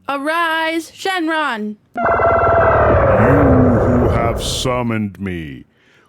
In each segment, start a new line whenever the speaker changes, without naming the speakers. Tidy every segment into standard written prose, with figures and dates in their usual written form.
Arise, Shenron!
You who have summoned me,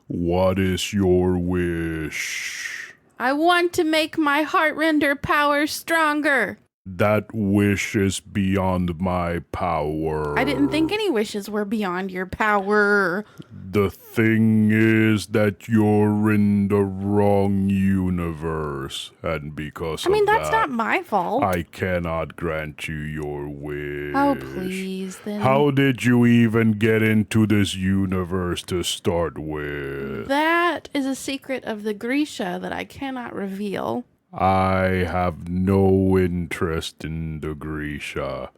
what is your wish?
I want to make my heart render power stronger.
That wish is beyond my power.
I didn't think any wishes were beyond your power.
The thing is that you're in the wrong universe, and because
I mean,
of
that's
that,
not my fault.
I cannot grant you your wish.
Oh, please, then.
How did you even get into this universe to start with?
That is a secret of the Grisha that I cannot reveal.
I have no interest in the Grisha.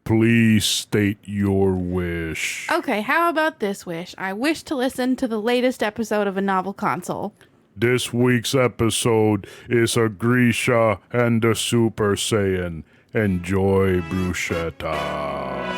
Please state your wish.
Okay, how about this wish? I wish to listen to the latest episode of A Novel Console.
This week's episode is a Grisha and a Super Saiyan. Enjoy Bruschetta.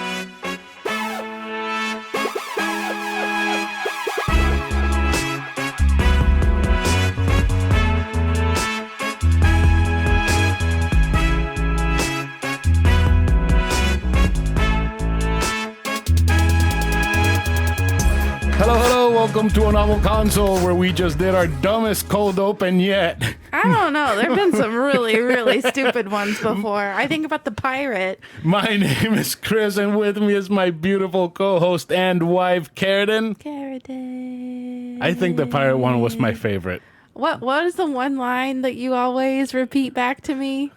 Hello, welcome to a novel console where we just did our dumbest cold open yet.
I don't know. There have been some really, really stupid ones before. I think about the pirate.
My name is Chris, and with me is my beautiful co-host and wife, Keratin.
Keratin.
I think the pirate one was my favorite.
What is the one line that you always repeat back to me?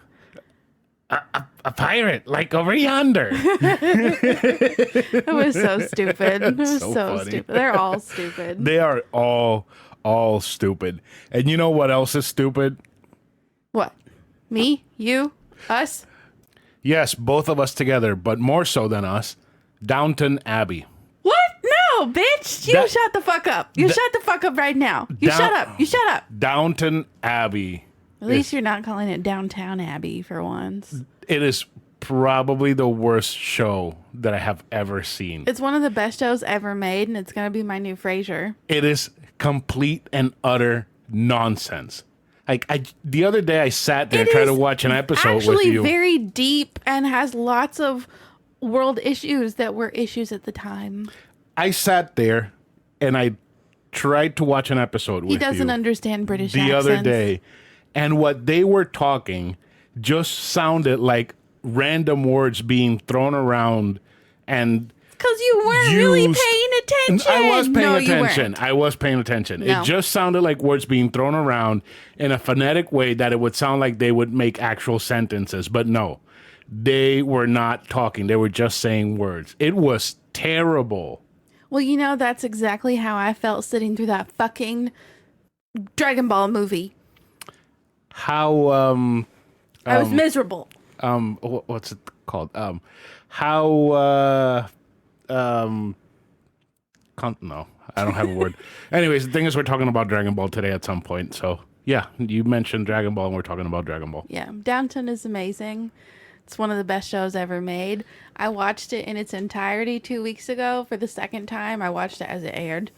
A pirate, like over yonder.
It was so stupid. It was
so
so
funny.
stupid. They're all stupid.
They are all stupid. And you know what else is stupid?
What? Me? You? Us?
Yes, both of us together, but more so than us. Downton Abbey.
What? No, bitch. You shut the fuck up. You shut the fuck up right now. You shut up. You shut up.
Downton Abbey.
At least you're not calling it Downtown Abbey for once.
It is probably the worst show that I have ever seen.
It's one of the best shows ever made, and it's going to be my new Frasier.
It is complete and utter nonsense. Like the other day I sat there trying to watch an episode with you.
Actually very deep and has lots of world issues that were issues at the time.
I sat there and I tried to watch an episode with you.
He doesn't understand British accents.
The other day. And what they were talking just sounded like random words being thrown around and
because you weren't really paying attention.
I was paying
You
attention.
weren't.
I was paying attention.
No.
It just sounded like words being thrown around in a phonetic way that it would sound like they would make actual sentences. But no, they were not talking. They were just saying words. It was terrible.
Well, you know, that's exactly how I felt sitting through that fucking Dragon Ball movie.
How
I was miserable.
what's it called? No, I don't have a word. Anyways, the thing is, we're talking about Dragon Ball today at some point. So yeah, you mentioned Dragon Ball, and we're talking about Dragon Ball.
Yeah, Downton is amazing. It's one of the best shows ever made. I watched it in its entirety 2 weeks ago for the second time. I watched it as it aired.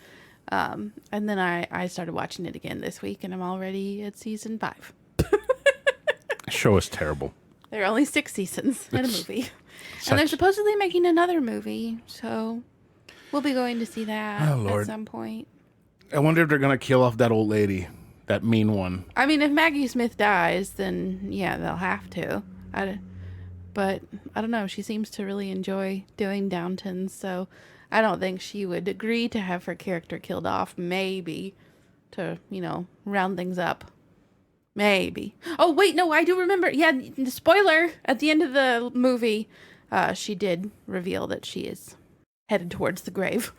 And then I started watching it again this week, and I'm already at season 5.
The show is terrible.
There are only 6 seasons in a movie. And they're supposedly making another movie, so we'll be going to see that at some point.
I wonder if they're going to kill off that old lady, that mean one.
I mean, if Maggie Smith dies, then yeah, they'll have to. But I don't know. She seems to really enjoy doing Downton, so I don't think she would agree to have her character killed off, maybe, to, round things up. Maybe. Oh, wait, no, I do remember. Yeah, spoiler, at the end of the movie, she did reveal that she is headed towards the grave.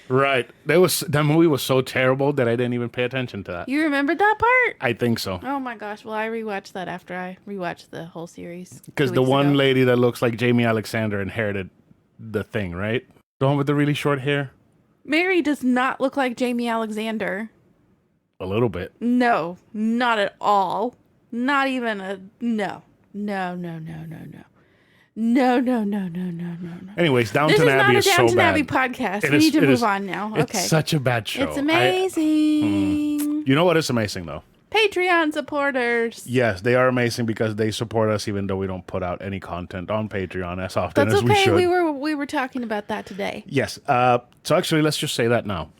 Right. That movie was so terrible that I didn't even pay attention to that.
You remembered that part?
I think so.
Oh my gosh. Well, I rewatched that after I rewatched the whole series.
Because the one lady that looks like Jamie Alexander inherited the thing, right? The one with the really short hair?
Mary does not look like Jamie Alexander.
A little bit.
No, not at all. Not even a... No. No.
Anyways, Downton Abbey is so bad.
This is not a Downton Abbey podcast. We need to move on now. Okay.
It's such a bad show.
It's amazing.
You know what is amazing, though?
Patreon supporters.
Yes, they are amazing because they support us even though we don't put out any content on Patreon as often
That's
as we
okay.
should.
We were talking about that today.
Yes. So actually, let's just say that now.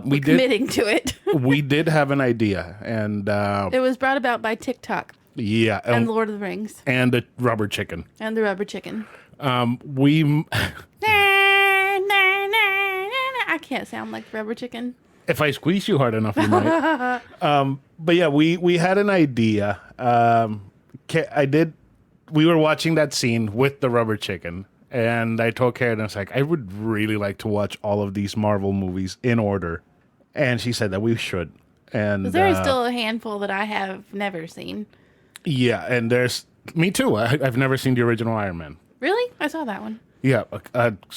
We did
Committing to it.
we did have an idea, and
It was brought about by TikTok
yeah,
and Lord of the Rings
and the rubber chicken.
and the rubber chicken.
We
I can't sound like rubber chicken.
if I squeeze you hard enough, you might. But yeah, we had an idea. We were watching that scene with the rubber chicken, and I told Karen, I was like, I would really like to watch all of these Marvel movies in order, and she said that we should. And
There is still a handful that I have never seen.
yeah, and there's me too. I've never seen the original Iron Man.
Really? I saw that one.
Yeah.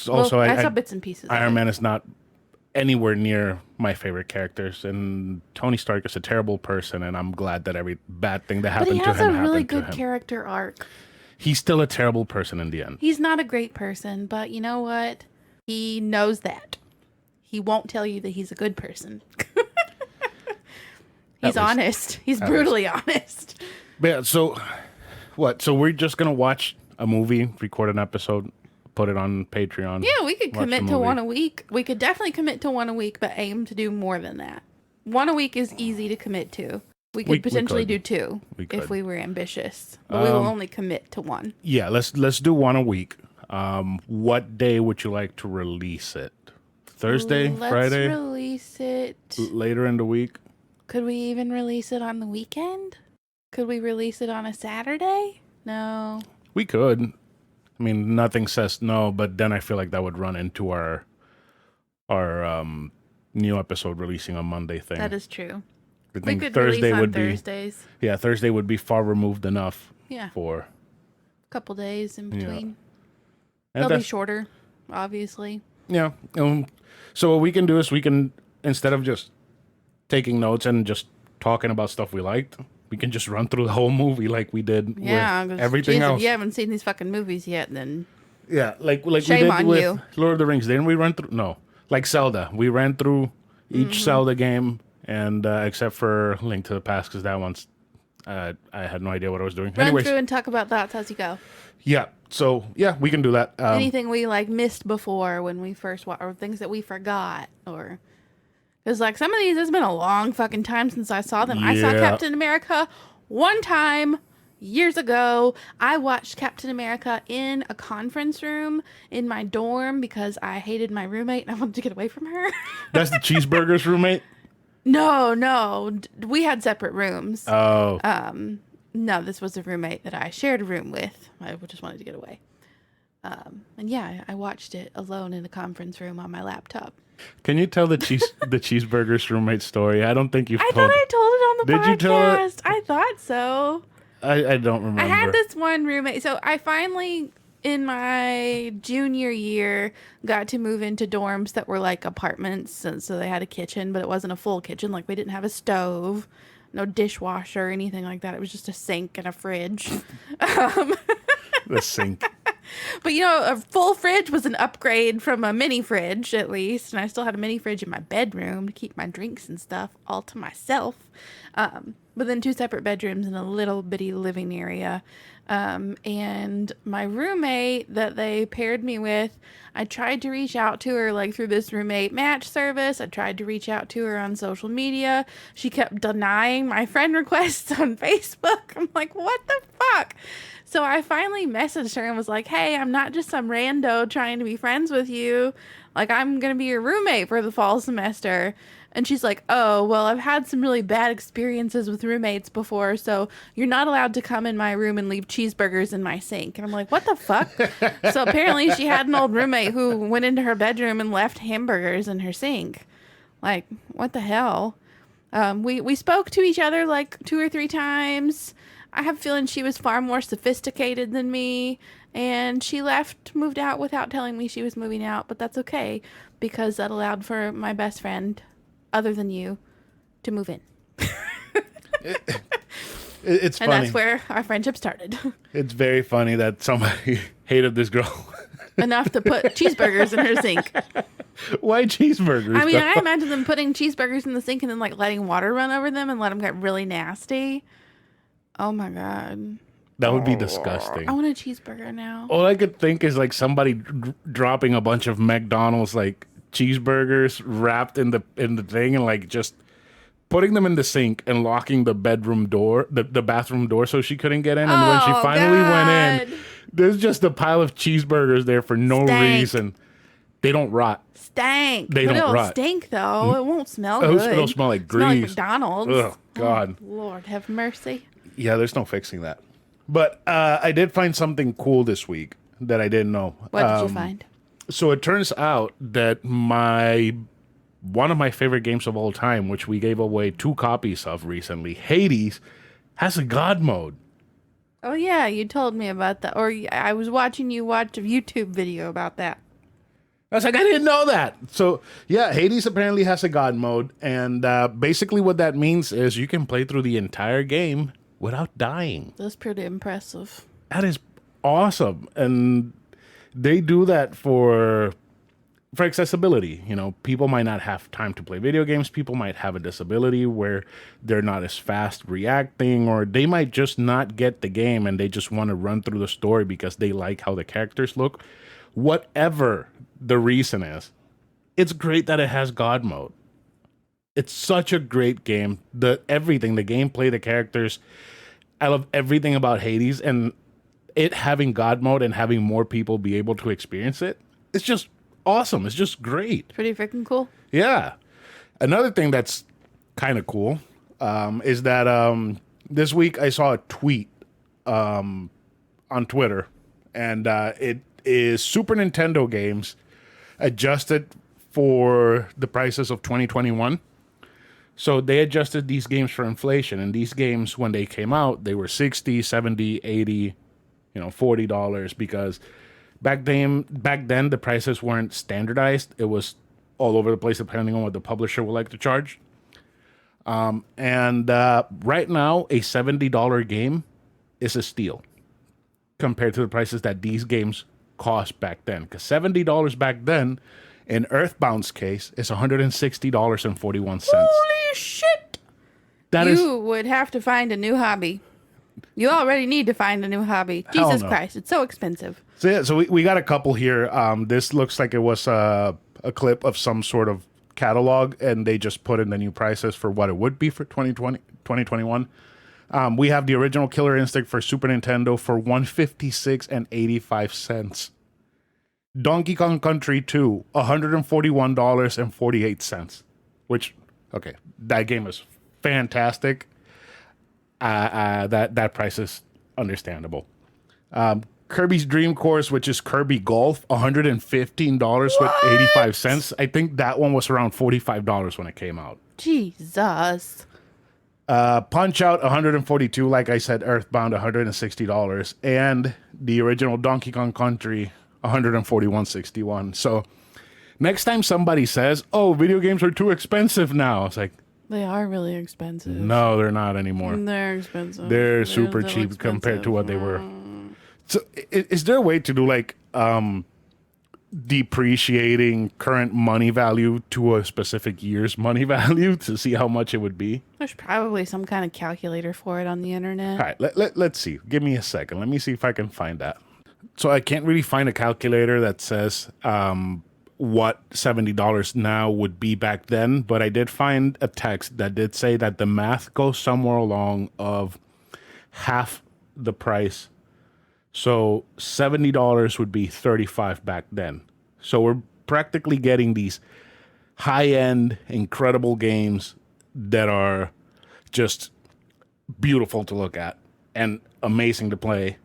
Also,
I saw bits and pieces.
Iron Man is not anywhere near my favorite characters, and Tony Stark is a terrible person, and I'm glad that every bad thing that
But he
happened to
has
him
a really
happened to
good
him.
character arc.
He's still a terrible person in the end.
He's not a great person, but you know what? He knows that. He won't tell you that he's a good person. He's honest. He's brutally honest.
But yeah, so what? So we're just gonna watch a movie, record an episode, put it on Patreon.
Yeah, we could
watch
commit
the
to
movie.
one a week. We could definitely commit to one a week, but aim to do more than that. One a week is easy to commit to. We could potentially do two if we were ambitious, but we will only commit to one.
Yeah, let's do one a week. What day would you like to release it? Thursday,
Let's
Friday,
release it.
later in the week?
Could we even release it on the weekend? Could we release it on a Saturday? No.
We could. I mean, nothing says no, but then I feel like that would run into our new episode releasing on Monday thing.
That is true.
I
We
think
could
Thursday
release on
would be
Thursdays.
yeah, Thursday would be far removed enough
Yeah.
for.
A couple days in between.
And
They'll be
that's-
shorter, obviously.
Yeah. So what we can do is we can, instead of just taking notes and just talking about stuff we liked, we can just run through the whole movie like we did
Yeah,
with
'cause
everything
geez,
else.
if you haven't seen these fucking movies yet, then
Yeah, like we
Shame
did
on
with
you.
Lord of the Rings. Didn't we run through? No, like Zelda. We ran through each Zelda game, and except for Link to the Past, because that one's I had no idea what I was doing.
run
Anyways,
through and talk about that as you go.
yeah. So yeah, we can do that.
Anything we like missed before when we first watched, or things that we forgot, or because like some of these, it's been a long fucking time since I saw them. I saw
Yeah.
Captain America one time years ago. I watched Captain America in a conference room in my dorm because I hated my roommate and I wanted to get away from her.
That's the Cheeseburger's roommate.
No, we had separate rooms.
Oh,
No, this was a roommate that I shared a room with. I just wanted to get away. And yeah, I watched it alone in a conference room on my laptop.
can you tell the Cheeseburger's roommate story? I don't think you've
I
told.
thought I told it on the
Did
podcast.
you tell it?
I thought so.
I don't remember.
I had this one roommate. So I finally, in my junior year, got to move into dorms that were like apartments. And so they had a kitchen, but it wasn't a full kitchen. Like we didn't have a stove, no dishwasher or anything like that. It was just a sink and a fridge.
The sink.
But you know, a full fridge was an upgrade from a mini fridge, at least. And I still had a mini fridge in my bedroom to keep my drinks and stuff all to myself. But then two separate bedrooms and a little bitty living area. And my roommate that they paired me with, I tried to reach out to her like through this roommate match service. I tried to reach out to her on social media. She kept denying my friend requests on Facebook. I'm like, what the fuck? So I finally messaged her and was like, hey, I'm not just some rando trying to be friends with you. Like, I'm going to be your roommate for the fall semester. And she's like, oh, well, I've had some really bad experiences with roommates before, so you're not allowed to come in my room and leave cheeseburgers in my sink. And I'm like, what the fuck? So apparently she had an old roommate who went into her bedroom and left hamburgers in her sink. Like, what the hell? We spoke to each other like 2 or 3 times. I have a feeling she was far more sophisticated than me, and she left, moved out without telling me she was moving out, but that's okay because that allowed for my best friend, other than you, to move in.
It's
And
funny.
that's where our friendship started.
It's very funny that somebody hated this girl.
Enough to put cheeseburgers in her sink.
Why cheeseburgers?
I mean, I
Though?
imagine them putting cheeseburgers in the sink and then like letting water run over them and let them get really nasty. Oh my god.
That would be
I
disgusting.
want a cheeseburger now.
All I could think is like somebody dropping a bunch of McDonald's like cheeseburgers wrapped in the thing and like just putting them in the sink and locking the bedroom door, the bathroom door, so she couldn't get in. And when she
Oh
finally went
god.
in, there's just a pile of cheeseburgers there for no
Stank.
reason. They don't rot.
Stank.
They
But
don't
it'll
rot.
stink though. It won't smell
It'll,
good.
it'll smell like
Smell like
grease.
McDonald's.
Oh God.
Lord have mercy.
Yeah, there's no fixing that. But I did find something cool this week that I didn't know.
What did you find?
So it turns out that one of my favorite games of all time, which we gave away 2 copies of recently, Hades, has a God mode.
Oh yeah, you told me about that. Or I was watching you watch a YouTube video about that.
I was like, I didn't know that. So yeah, Hades apparently has a God mode, and basically what that means is you can play through the entire game without dying.
That's pretty impressive.
That is awesome, and they do that for accessibility. You know, people might not have time to play video games. People might have a disability where they're not as fast reacting, or they might just not get the game and they just want to run through the story because they like how the characters look. Whatever the reason is, it's great that it has God mode. It's such a great game. Everything, the gameplay, the characters, I love everything about Hades, and it having God mode and having more people be able to experience it, it's just awesome. It's just great.
Pretty freaking cool.
Yeah. Another thing that's kind of cool is that this week I saw a tweet on Twitter, and it is Super Nintendo games adjusted for the prices of 2021. So they adjusted these games for inflation, and these games, when they came out, they were 60, 70, 80, $40, because back then the prices weren't standardized. It was all over the place depending on what the publisher would like to charge. And right now, a $70 game is a steal compared to the prices that these games cost back then. Because $70 back then, in Earthbound's case, is $160.41.
Holy shit!
That is
You would have to find a new hobby. You already need to find a new hobby.
Hell
Jesus
no.
Christ, it's so expensive.
So yeah, so we got a couple here. This looks like it was a clip of some sort of catalog, and they just put in the new prices for what it would be for 2021. We have the original Killer Instinct for Super Nintendo for $156.85. Donkey Kong Country 2, $141.48. Which, okay, that game is fantastic. That price is understandable. Kirby's Dream Course, which is Kirby Golf, $115.85. I think that one was around $45 when it came out.
Jesus.
Punch Out, $142. Like I said, Earthbound, $160. And the original Donkey Kong Country, $141.61. So next time somebody says, oh, video games are too expensive now, it's like,
They are really expensive.
no, they're not anymore.
They're expensive.
They're super cheap compared to what they were. So is there a way to do like depreciating current money value to a specific year's money value to see how much it would be?
There's probably some kind of calculator for it on the internet.
All right, let's see. Give me a second. Let me see if I can find that. So I can't really find a calculator that says what $70 now would be back then, but I did find a text that did say that the math goes somewhere along of half the price. So $70 would be $35 back then. So we're practically getting these high-end, incredible games that are just beautiful to look at and amazing to play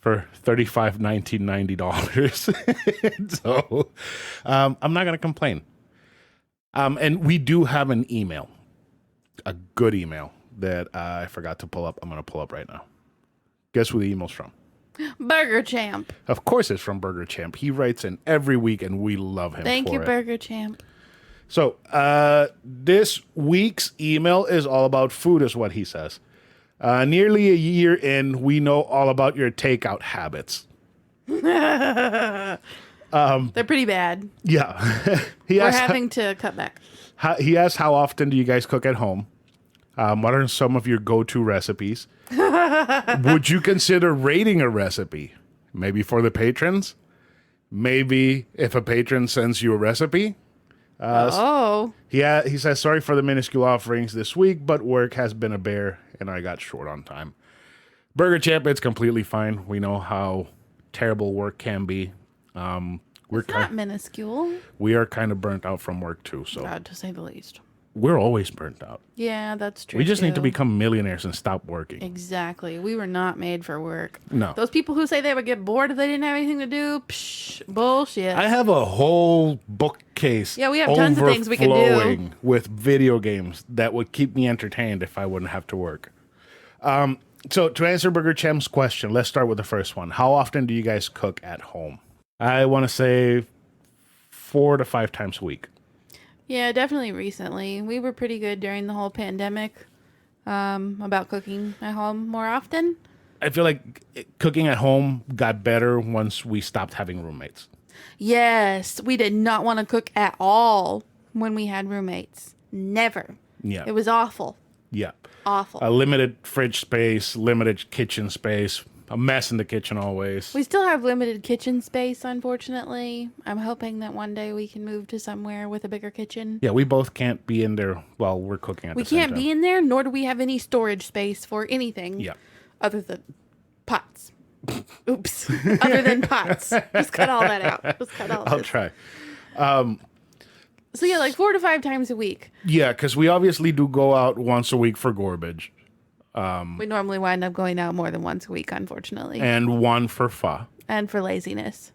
for $35, $19, $90. So I'm not going to complain. And we do have an email, a good email that I forgot to pull up. I'm going to pull up right now. Guess who the email's from?
Burger Champ.
Of course it's from Burger Champ. He writes in every week, and we love him
Thank
for
you,
it.
Burger Champ.
So this week's email is all about food, is what he says. Nearly a year in, we know all about your takeout habits.
They're pretty bad.
Yeah.
We're having to cut back.
He asked, how often do you guys cook at home? What are some of your go-to recipes? Would you consider rating a recipe? Maybe for the patrons? Maybe if a patron sends you a recipe? He says, sorry for the minuscule offerings this week, but work has been a bear, and I got short on time. Burger Chip, it's completely fine. We know how terrible work can be.
It's not minuscule.
We are kind of burnt out from work, too. So
God, to say the least.
We're always burnt out.
Yeah, that's true.
We just need to become millionaires and stop working.
Exactly. We were not made for work.
No.
Those people who say they would get bored if they didn't have anything to do, psh, bullshit.
I have a whole bookcase.
Yeah, we have tons of things we can do
overflowing with video games that would keep me entertained if I wouldn't have to work. So to answer Burger Chem's question, let's start with the first one. How often do you guys cook at home? I want to say 4 to 5 times a week.
Yeah, definitely recently. We were pretty good during the whole pandemic about cooking at home more often.
I feel like cooking at home got better once we stopped having roommates.
Yes, we did not want to cook at all when we had roommates. Never.
Yeah.
It was awful.
Yeah.
Awful.
A limited fridge space, limited kitchen space, a mess in the kitchen always.
We still have limited kitchen space, unfortunately. I'm hoping that one day we can move to somewhere with a bigger kitchen.
Yeah, we both can't be in there while we're cooking at the same time.
We can't be in there, nor do we have any storage space for anything.
Yeah.
Other than pots. Oops. Other than pots. Just cut all that out. Just cut all that.
I'll try.
So yeah, like 4 to 5 times a week.
Yeah, because we obviously do go out once a week for garbage.
We normally wind up going out more than once a week, unfortunately.
And one for pho.
And for laziness.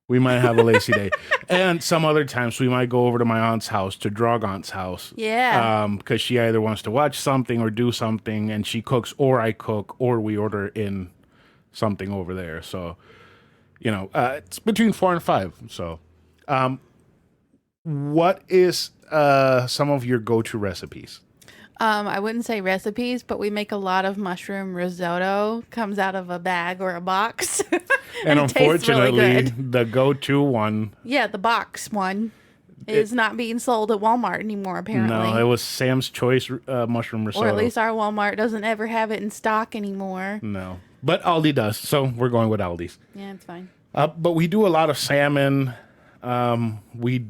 We might have a lazy day. And some other times we might go over to my aunt's house, to Dragaunt's house.
Yeah.
Because she either wants to watch something or do something, and she cooks, or I cook, or we order in something over there. So, it's between 4 and 5. So, what is some of your go-to recipes?
I wouldn't say recipes, but we make a lot of mushroom risotto. Comes out of a bag or a box.
and unfortunately,
really
the go-to one...
Yeah, the box one is not being sold at Walmart anymore, apparently.
No, it was Sam's Choice mushroom risotto.
Or at least our Walmart doesn't ever have it in stock anymore.
No. But Aldi does, so we're going with Aldi's.
Yeah, it's fine.
But we do a lot of salmon. We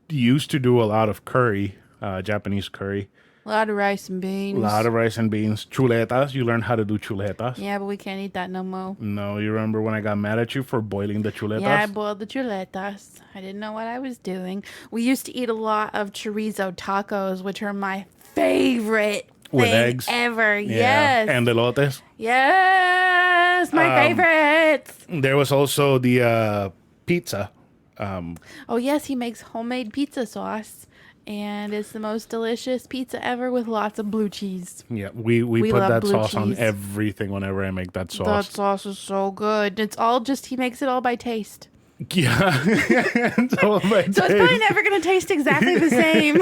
used to do a lot of curry, Japanese curry.
A lot of rice and beans.
A lot of rice and beans. Chuletas. You learned how to do chuletas.
Yeah, but we can't eat that no more.
No, you remember when I got mad at you for boiling the chuletas?
Yeah, I boiled the chuletas. I didn't know what I was doing. We used to eat a lot of chorizo tacos, which are my favorite
with
thing
eggs
ever.
Yeah.
Yes.
And elotes.
Yes, my favorites.
There was also the pizza.
Oh, yes, he makes homemade pizza sauce. And it's the most delicious pizza ever with lots of blue cheese.
Yeah, we put that sauce on
cheese.
everything whenever I make that sauce.
That sauce is so good. It's all just, he makes it all by taste.
Yeah. It's
probably never going to taste exactly the same.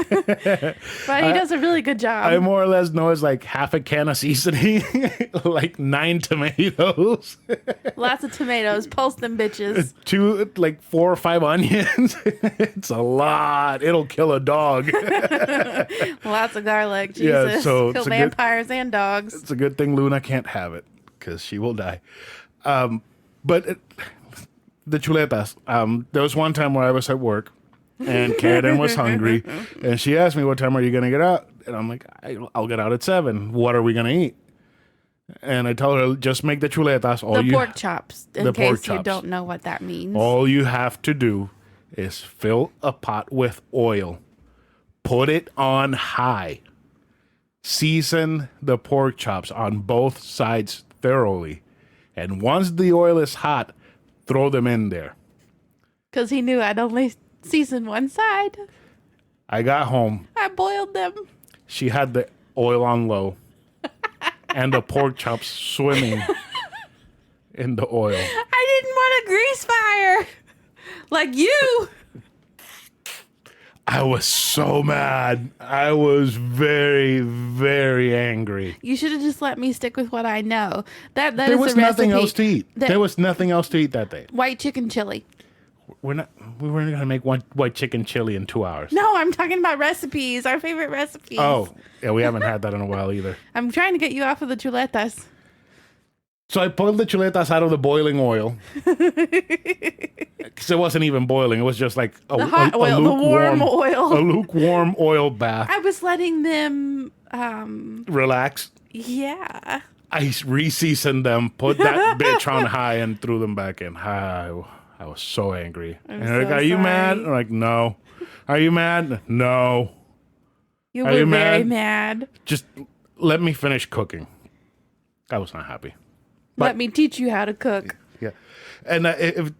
But he does a really good job.
I more or less know it's like half a can of seasoning, like 9 tomatoes.
Lots of tomatoes. Pulse them bitches.
4 or 5 onions. It's a lot. It'll kill a dog.
Lots of garlic. Jesus.
Yeah, so
kill vampires and dogs.
It's a good thing Luna can't have it because she will die. The chuletas. There was one time where I was at work and Karen was hungry and she asked me, what time are you going to get out? And I'm like, I'll get out at 7. What are we going to eat? And I told her, just make the chuletas.
Pork chops, in case you don't know what that means.
All you have to do is fill a pot with oil, put it on high, season the pork chops on both sides thoroughly. And once the oil is hot, throw them in there.
Because he knew I'd only season one side.
I got home.
I boiled them.
She had the oil on low and the pork chops swimming in the oil.
I didn't want a grease fire like you.
I was so mad. I was very, very angry.
You should have just let me stick with what I know. That
there
is
was
a
nothing
recipe.
else to eat. There was nothing else to eat that day.
White chicken chili.
We weren't gonna make one white chicken chili in 2 hours.
No, I'm talking about recipes, our favorite recipes.
Oh, yeah, we haven't had that in a while either.
I'm trying to get you off of the chuletas.
So I pulled the chuletas out of the boiling oil. Because it wasn't even boiling. It was just like
The hot oil, the warm oil.
A lukewarm oil bath.
I was letting them,
Relax.
yeah.
I re-seasoned them, put that bitch on high, and threw them back in. I was so angry.
I'm
And they're like,
so
are you mad?
sorry.
I'm like, no. Are you mad? No.
You
Are
were
you
very
mad?
mad.
Just let me finish cooking. I was not happy.
Let me teach you how to cook.
Yeah. And if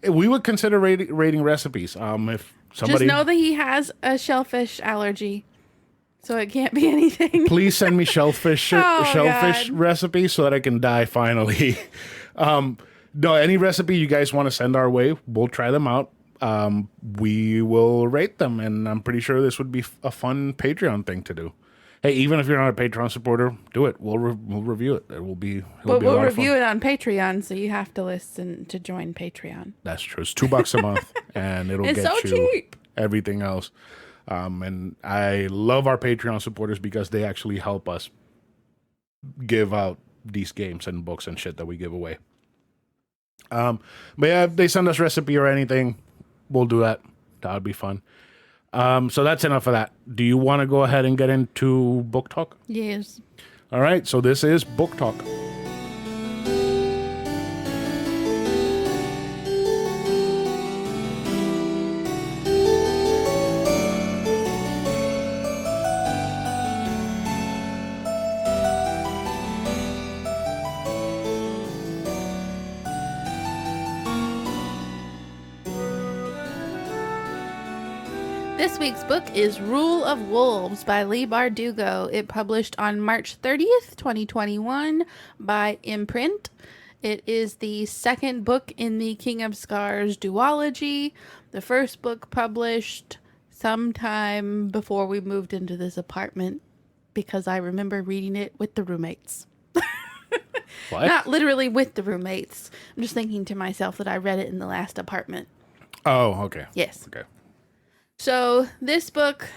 we would consider rating recipes. If somebody
Just know that he has a shellfish allergy, so it can't be anything.
please send me shellfish
God.
recipes so that I can die finally. No, any recipe you guys want to send our way, we'll try them out. We will rate them, and I'm pretty sure this would be a fun Patreon thing to do. Hey, even if you're not a Patreon supporter, do it. We'll review it. It will be.
But
Be a
we'll
lot of
review
fun.
it on Patreon, so you have to listen to join Patreon.
That's true. It's $2 a month, and it'll
It's
get
so
you
cheap.
everything else. And I love our Patreon supporters because they actually help us give out these games and books and shit that we give away. But yeah, if they send us recipe or anything, we'll do that. That would be fun. So that's enough of that. Do you want to go ahead and get into book talk?
Yes.
All right, so this is book talk.
This week's book is Rule of Wolves by Lee Bardugo. It published on March 30th, 2021 by Imprint. It is the second book in the King of Scars duology. The first book published sometime before we moved into this apartment because I remember reading it with the roommates.
What?
Not literally with the roommates. I'm just thinking to myself that I read it in the last apartment.
Oh, okay.
Yes.
Okay.
So this book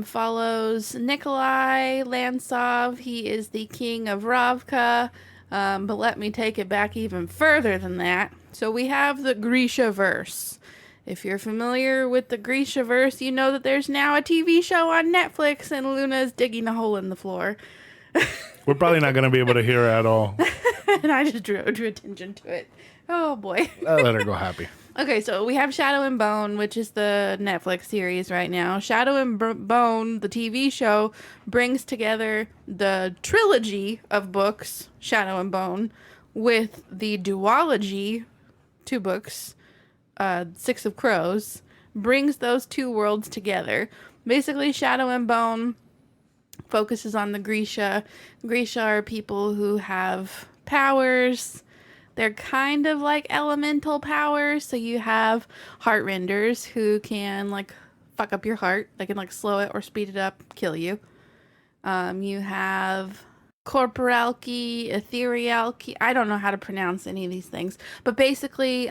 follows Nikolai Lantsov. He is the king of Ravka, but let me take it back even further than that. So we have the Grisha verse. If you're familiar with the Grisha verse, you know that there's now a TV show on Netflix and Luna's digging a hole in the floor.
We're probably not going to be able to hear it at all.
And I just drew attention to it. Oh boy.
I'll let her go happy.
Okay, so we have Shadow and Bone, which is the Netflix series right now. Shadow and Bone, the TV show, brings together the trilogy of books, Shadow and Bone, with the duology, 2 books, Six of Crows, brings those 2 worlds together. Basically, Shadow and Bone focuses on the Grisha. Grisha are people who have powers. They're kind of like elemental powers. So you have heartrenders who can like fuck up your heart. They can like slow it or speed it up, kill you. You have corporalky, etherealky. I don't know how to pronounce any of these things. But basically,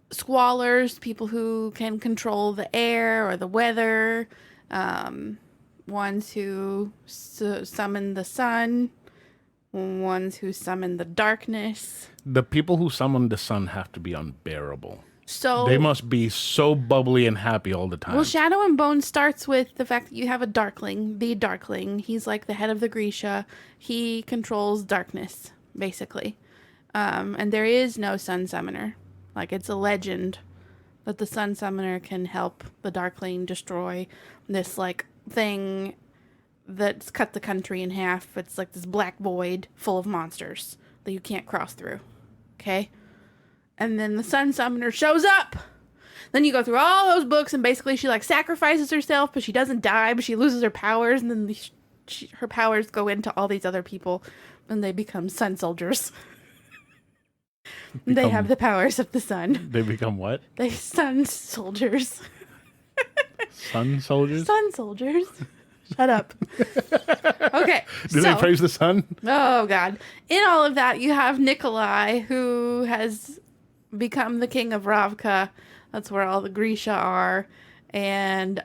squallers, people who can control the air or the weather. Ones who summon the sun. Ones who summon the darkness.
The people who summon the sun have to be unbearable.
So
They must be so bubbly and happy all the time.
well, Shadow and Bone starts with the fact that you have a Darkling, the Darkling. He's like the head of the Grisha. He controls darkness, basically. And there is no Sun Summoner. Like, it's a legend that the Sun Summoner can help the Darkling destroy this, like, thing that's cut the country in half. It's like this black void full of monsters that you can't cross through. Okay? And then the Sun Summoner shows up. Then you go through all those books, and basically she like sacrifices herself, but she doesn't die, but she loses her powers, and then her powers go into all these other people, and they become sun soldiers. They have the powers of the sun.
They become what?
They sun soldiers.
Sun soldiers?
Sun soldiers. Shut up. Okay.
Do they praise the sun?
Oh, God. In all of that, you have Nikolai, who has become the king of Ravka. That's where all the Grisha are. And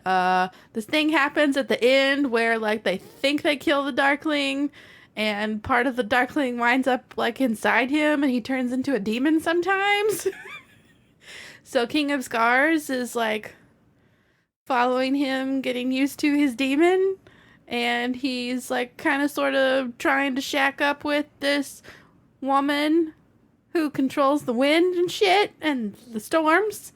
this thing happens at the end where like they think they kill the Darkling, and part of the Darkling winds up like inside him, and he turns into a demon sometimes. So King of Scars is like following him, getting used to his demon, and he's like kind of sort of trying to shack up with this woman who controls the wind and shit and the storms.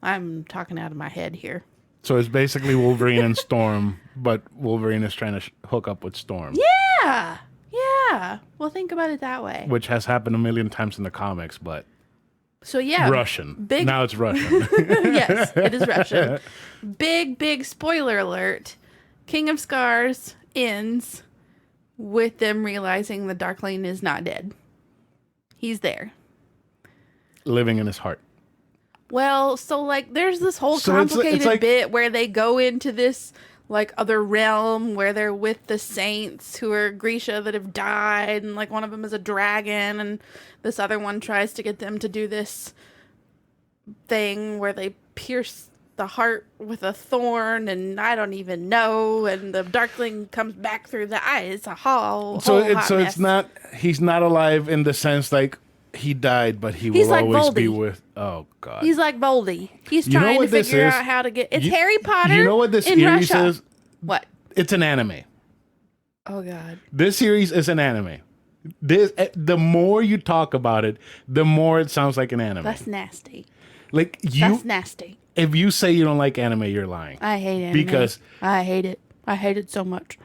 I'm talking out of my head here.
So it's basically Wolverine and Storm, but Wolverine is trying to hook up with Storm.
Yeah. Yeah. Well, think about it that way.
Which has happened a million times in the comics, but
So yeah.
Russian. Now it's Russian.
Yes, it is Russian. Big spoiler alert. King of Scars ends with them realizing the Darkling is not dead. He's there.
Living in his heart.
Well, so like there's this whole
So
complicated
it's like,
bit where they go into this like other realm where they're with the saints who are Grisha that have died, and like one of them is a dragon, and this other one tries to get them to do this thing where they pierce the heart with a thorn, and I don't even know, and the Darkling comes back through the eye. It's a whole hot mess.
It's not, he's not alive in the sense like he died, but he's will
like
always be
Voldy.
with. Oh God.
He's like Voldy. He's
You know
trying to
what this
figure
is?
out how to get. It's
You-
Harry Potter.
You know what this
in
series
Russia.
is?
What?
It's an anime.
Oh God.
This series is an anime. The more you talk about it, the more it sounds like an anime.
That's nasty.
Like
That's nasty.
if you say you don't like anime, you're lying.
I hate anime.
Because
I hate it. I hate it so much.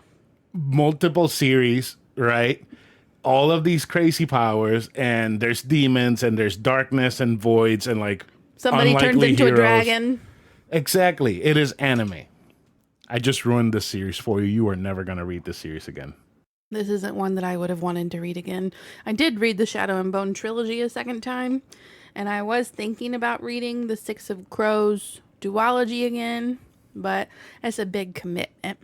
multiple series, right? All of these crazy powers, and there's demons, and there's darkness and voids, and like
Somebody turns
unlikely
into
heroes.
a dragon.
Exactly. It is anime. I just ruined this series for you. You are never going to read this series again.
This isn't one that I would have wanted to read again. I did read the Shadow and Bone trilogy a second time, and I was thinking about reading the Six of Crows duology again, but it's a big commitment.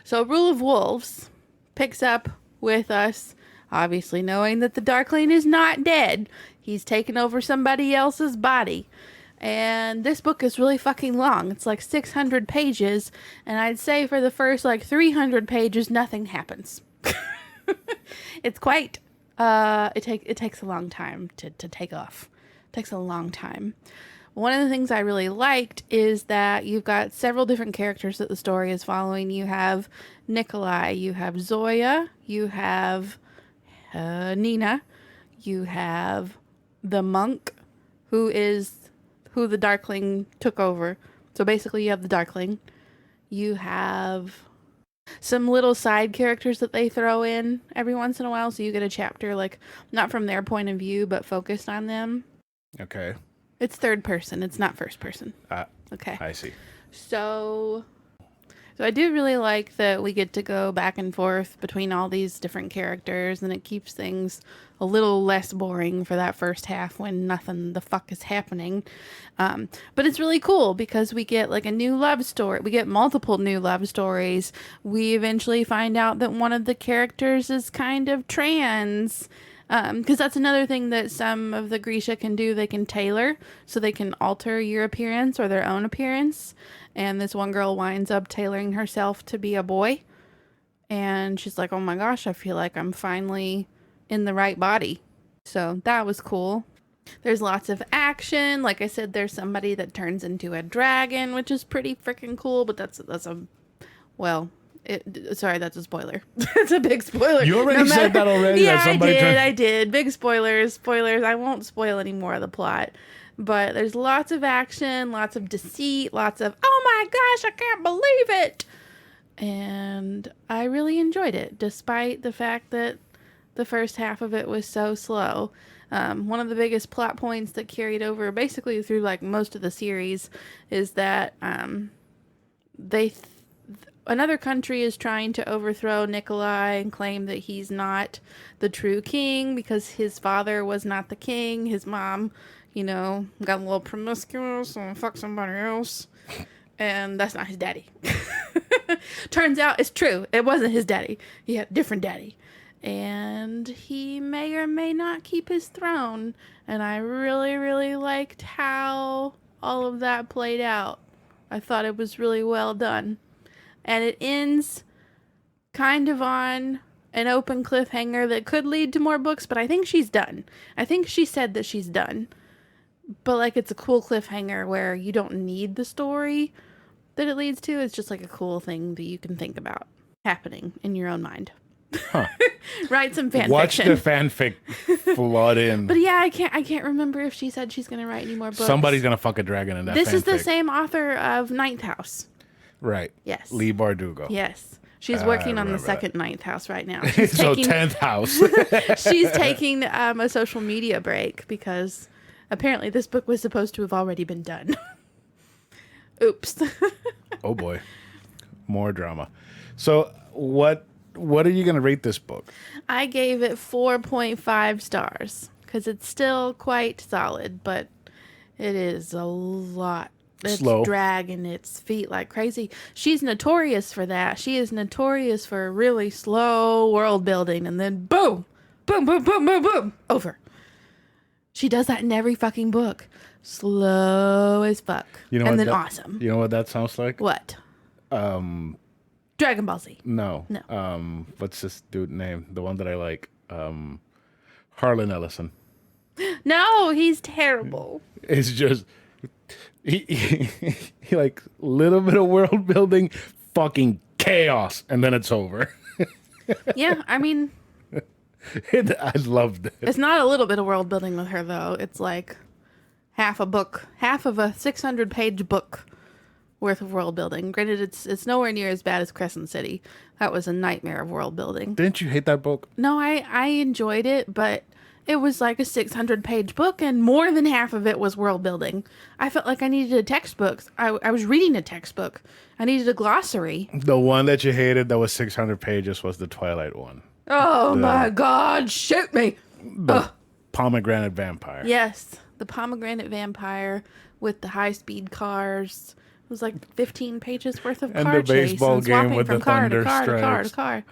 So Rule of Wolves picks up with us, obviously knowing that the Darkling is not dead. He's taken over somebody else's body. And this book is really fucking long. It's like 600 pages, and I'd say for the first like 300 pages, nothing happens. It's quite, it takes a long time to take off. It takes a long time. One of the things I really liked is that you've got several different characters that the story is following. You have Nikolai, you have Zoya, you have Nina, you have the monk, who the Darkling took over. So basically you have the Darkling. You have some little side characters that they throw in every once in a while, so you get a chapter like not from their point of view but focused on them.
Okay.
It's third person, it's not first person. Okay.
I see.
So I do really like that we get to go back and forth between all these different characters, and it keeps things a little less boring for that first half when nothing the fuck is happening. But it's really cool because we get like a new love story. We get multiple new love stories. We eventually find out that one of the characters is kind of trans. Because that's another thing that some of the Grisha can do. They can tailor, so they can alter your appearance or their own appearance. And this one girl winds up tailoring herself to be a boy. And she's like, oh my gosh, I feel like I'm finally in the right body. So that was cool. There's lots of action. Like I said, there's somebody that turns into a dragon, which is pretty freaking cool. But that's a, well... sorry, that's a spoiler. It's a big spoiler.
You already said that already?
Yeah,
that somebody
I did. Big spoilers. I won't spoil any more of the plot. But there's lots of action, lots of deceit, lots of, oh my gosh, I can't believe it. And I really enjoyed it, despite the fact that the first half of it was so slow. One of the biggest plot points that carried over basically through like most of the series is that another country is trying to overthrow Nikolai and claim that he's not the true king because his father was not the king. His mom, got a little promiscuous and fucked somebody else. And that's not his daddy. Turns out it's true. It wasn't his daddy. He had a different daddy. and he may or may not keep his throne. And I really, really liked how all of that played out. I thought it was really well done. And it ends kind of on an open cliffhanger that could lead to more books, but I think she's done. I think she said that she's done. But like it's a cool cliffhanger where you don't need the story that it leads to. It's just like a cool thing that you can think about happening in your own mind.
Huh.
Write some fan
Watch
fiction.
the fanfic flood in.
But yeah, I can't remember if she said she's gonna write any more books.
Somebody's gonna fuck a dragon in that.
This
fanfic.
is the same author of Ninth House.
Right.
Yes.
Lee Bardugo.
Yes. She's working on the
remember
second Ninth House right now. She's
So
taking,
10th house.
she's taking a social media break because apparently this book was supposed to have already been done. Oops.
Oh boy. More drama. So what are you gonna rate this book?
I gave it 4.5 stars because it's still quite solid, but it is a lot. It's
Slow.
dragging its feet like crazy. She's notorious for that. She is notorious for really slow world building and then boom, boom, boom, boom, boom, boom, over. She does that in every fucking book. Slow as fuck.
You know
and
what
then
that-
awesome.
You know what that sounds like?
What? Dragon Ball Z.
No.
No.
What's this dude name? The one that I like. Harlan Ellison.
No, he's terrible.
It's just he like little bit of world building, fucking chaos, and then it's over.
Yeah, I mean,
I loved it.
it's not a little bit of world building with her, though. It's like half a book, half of a 600-page book worth of world building. Granted, it's nowhere near as bad as Crescent City. That was a nightmare of world building.
Didn't you hate that book?
No, I enjoyed it, but it was like a 600-page book, and more than half of it was world building. I felt like I needed a textbook. I was reading a textbook. I needed a glossary.
The one that you hated that was 600 pages was the Twilight one.
Oh my God, shoot me.
The pomegranate vampire.
Yes, the pomegranate vampire with the high-speed cars. It was like 15 pages worth of
And
car
the
chase
baseball
and
game
swapping
with
from
the
car to
thunder
car to car to
stripes.
car.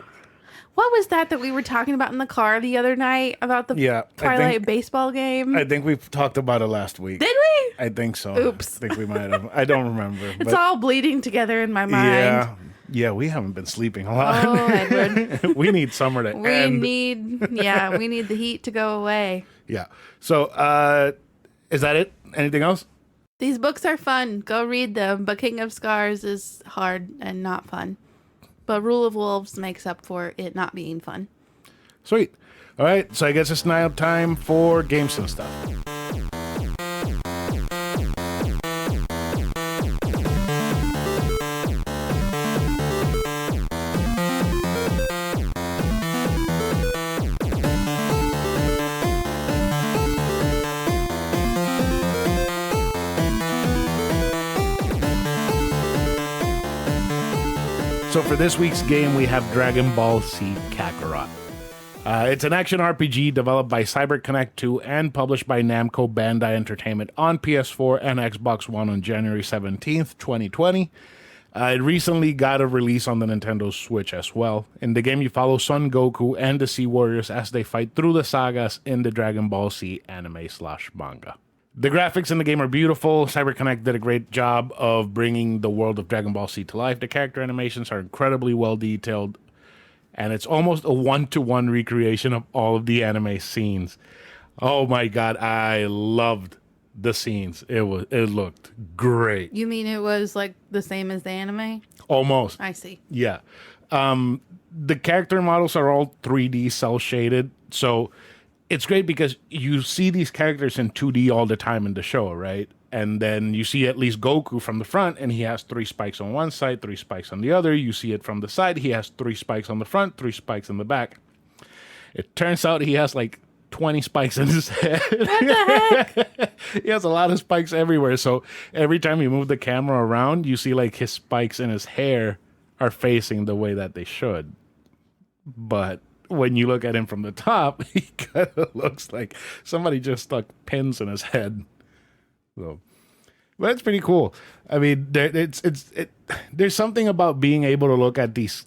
What was that we were talking about in the car the other night about the
Yeah,
Twilight baseball game?
I think we talked about it last week.
Did we?
I think so.
Oops.
I think we might have. I don't remember.
It's all bleeding together in my mind.
Yeah, we haven't been sleeping a lot.
Oh, Edward.
We need summer to
We
end.
need the heat to go away.
Yeah. So, is that it? Anything else?
These books are fun. Go read them. But King of Scars is hard and not fun. But Rule of Wolves makes up for it not being fun.
Sweet. All right. So I guess it's now time for games and stuff. So for this week's game, we have Dragon Ball Z Kakarot. It's an action RPG developed by CyberConnect 2 and published by Namco Bandai Entertainment on PS4 and Xbox One on January 17th, 2020. It recently got a release on the Nintendo Switch as well. In the game, you follow Son Goku and the Sea Warriors as they fight through the sagas in the Dragon Ball Z anime/manga. The graphics in the game are beautiful. CyberConnect did a great job of bringing the world of Dragon Ball Z to life. The character animations are incredibly well detailed, and it's almost a one-to-one recreation of all of the anime scenes. Oh my god, I loved the scenes. It looked great.
You mean it was like the same as the anime?
Almost.
I see.
Yeah. The character models are all 3D cell shaded, so it's great because you see these characters in 2D all the time in the show, right? And then you see at least Goku from the front, and he has 3 spikes on one side, 3 spikes on the other. You see it from the side, he has 3 spikes on the front, 3 spikes on the back. It turns out he has like 20 spikes in his head.
What the heck?
He has a lot of spikes everywhere. So every time you move the camera around, you see like his spikes in his hair are facing the way that they should. But when you look at him from the top, he kind of looks like somebody just stuck pins in his head. So, but that's pretty cool. I mean, there's something about being able to look at these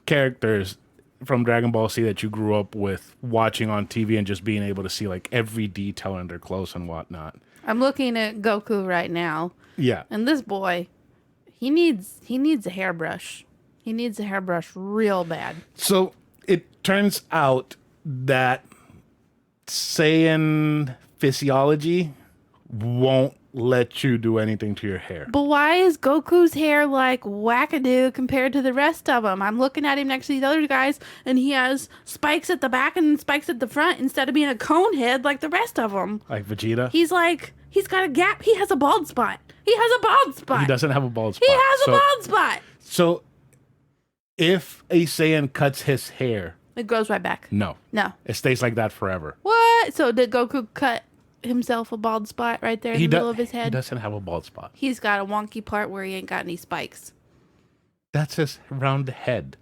characters from Dragon Ball Z that you grew up with watching on TV and just being able to see like every detail in their clothes and whatnot?
I'm looking at Goku right now,
Yeah.
and this boy, he needs a hairbrush. He needs a hairbrush real bad.
So it turns out that Saiyan physiology won't let you do anything to your hair.
But why is Goku's hair like wackadoo compared to the rest of them? I'm looking at him next to these other guys, and he has spikes at the back and spikes at the front instead of being a cone head like the rest of them.
Like Vegeta?
He's got a gap. He has a bald spot. He has a bald spot.
He doesn't have a bald spot.
He has a bald spot.
So if a Saiyan cuts his hair,
It grows right back.
no.
No.
It stays like that forever.
What? So did Goku cut himself a bald spot right there in the middle of his
He
head?
doesn't have a bald spot.
He's got a wonky part where he ain't got any spikes.
That's his round head.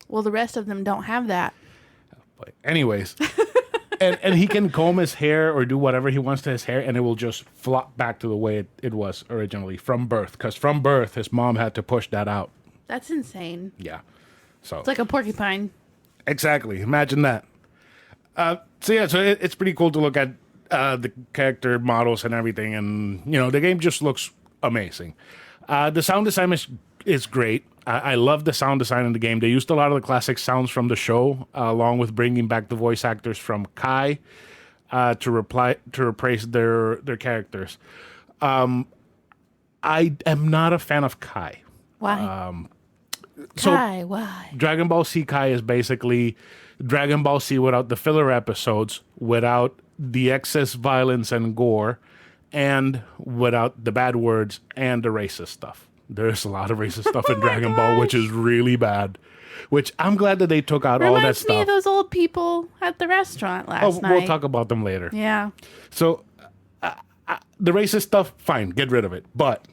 Well, the rest of them don't have that.
But anyways, and he can comb his hair or do whatever he wants to his hair, and it will just flop back to the way it was originally from birth. Because from birth, his mom had to push that out.
That's insane.
Yeah. So
It's like a porcupine.
exactly. Imagine that. So it's pretty cool to look at the character models and everything, and the game just looks amazing. The sound design is great. I love the sound design in the game. They used a lot of the classic sounds from the show, along with bringing back the voice actors from Kai to reprise their characters. I am not a fan of Kai.
Why?
So
Kai, why?
Dragon Ball Z Kai is basically Dragon Ball Z without the filler episodes, without the excess violence and gore, and without the bad words and the racist stuff. There's a lot of racist stuff in Dragon Ball, which is really bad. Which I'm glad that they took out all that
Reminds me
stuff.
of those old people at the restaurant last night.
We'll talk about them later.
Yeah.
So the racist stuff, fine, get rid of it. But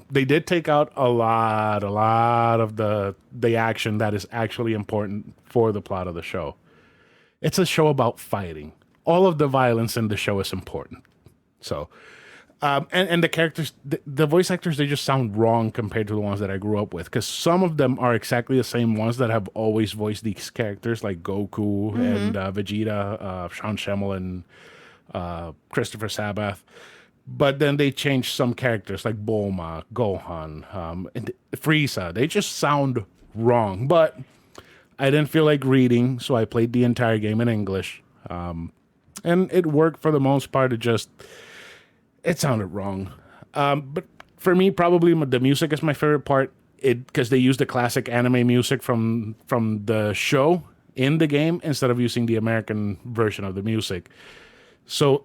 they did take out a lot of the action that is actually important for the plot of the show. It's a show about fighting. All of the violence in the show is important. So, and the characters, the voice actors, they just sound wrong compared to the ones that I grew up with. Because some of them are exactly the same ones that have always voiced these characters, like Goku and Vegeta, Sean Schemmel and Christopher Sabath. But then they changed some characters like Bulma, Gohan, and Frieza. They just sound wrong. But I didn't feel like reading, so I played the entire game in English. And it worked for the most part. It sounded wrong. But for me, probably the music is my favorite part. Because they used the classic anime music from the show in the game instead of using the American version of the music. So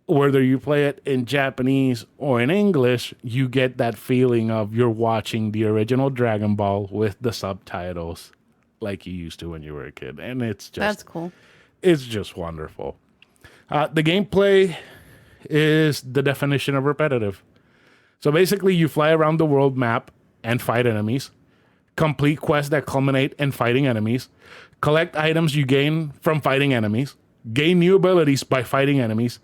whether you play it in Japanese or in English, you get that feeling of you're watching the original Dragon Ball with the subtitles like you used to when you were a kid. And
That's cool.
it's just wonderful. The gameplay is the definition of repetitive. So basically, you fly around the world map and fight enemies, complete quests that culminate in fighting enemies, collect items you gain from fighting enemies, gain new abilities by fighting enemies.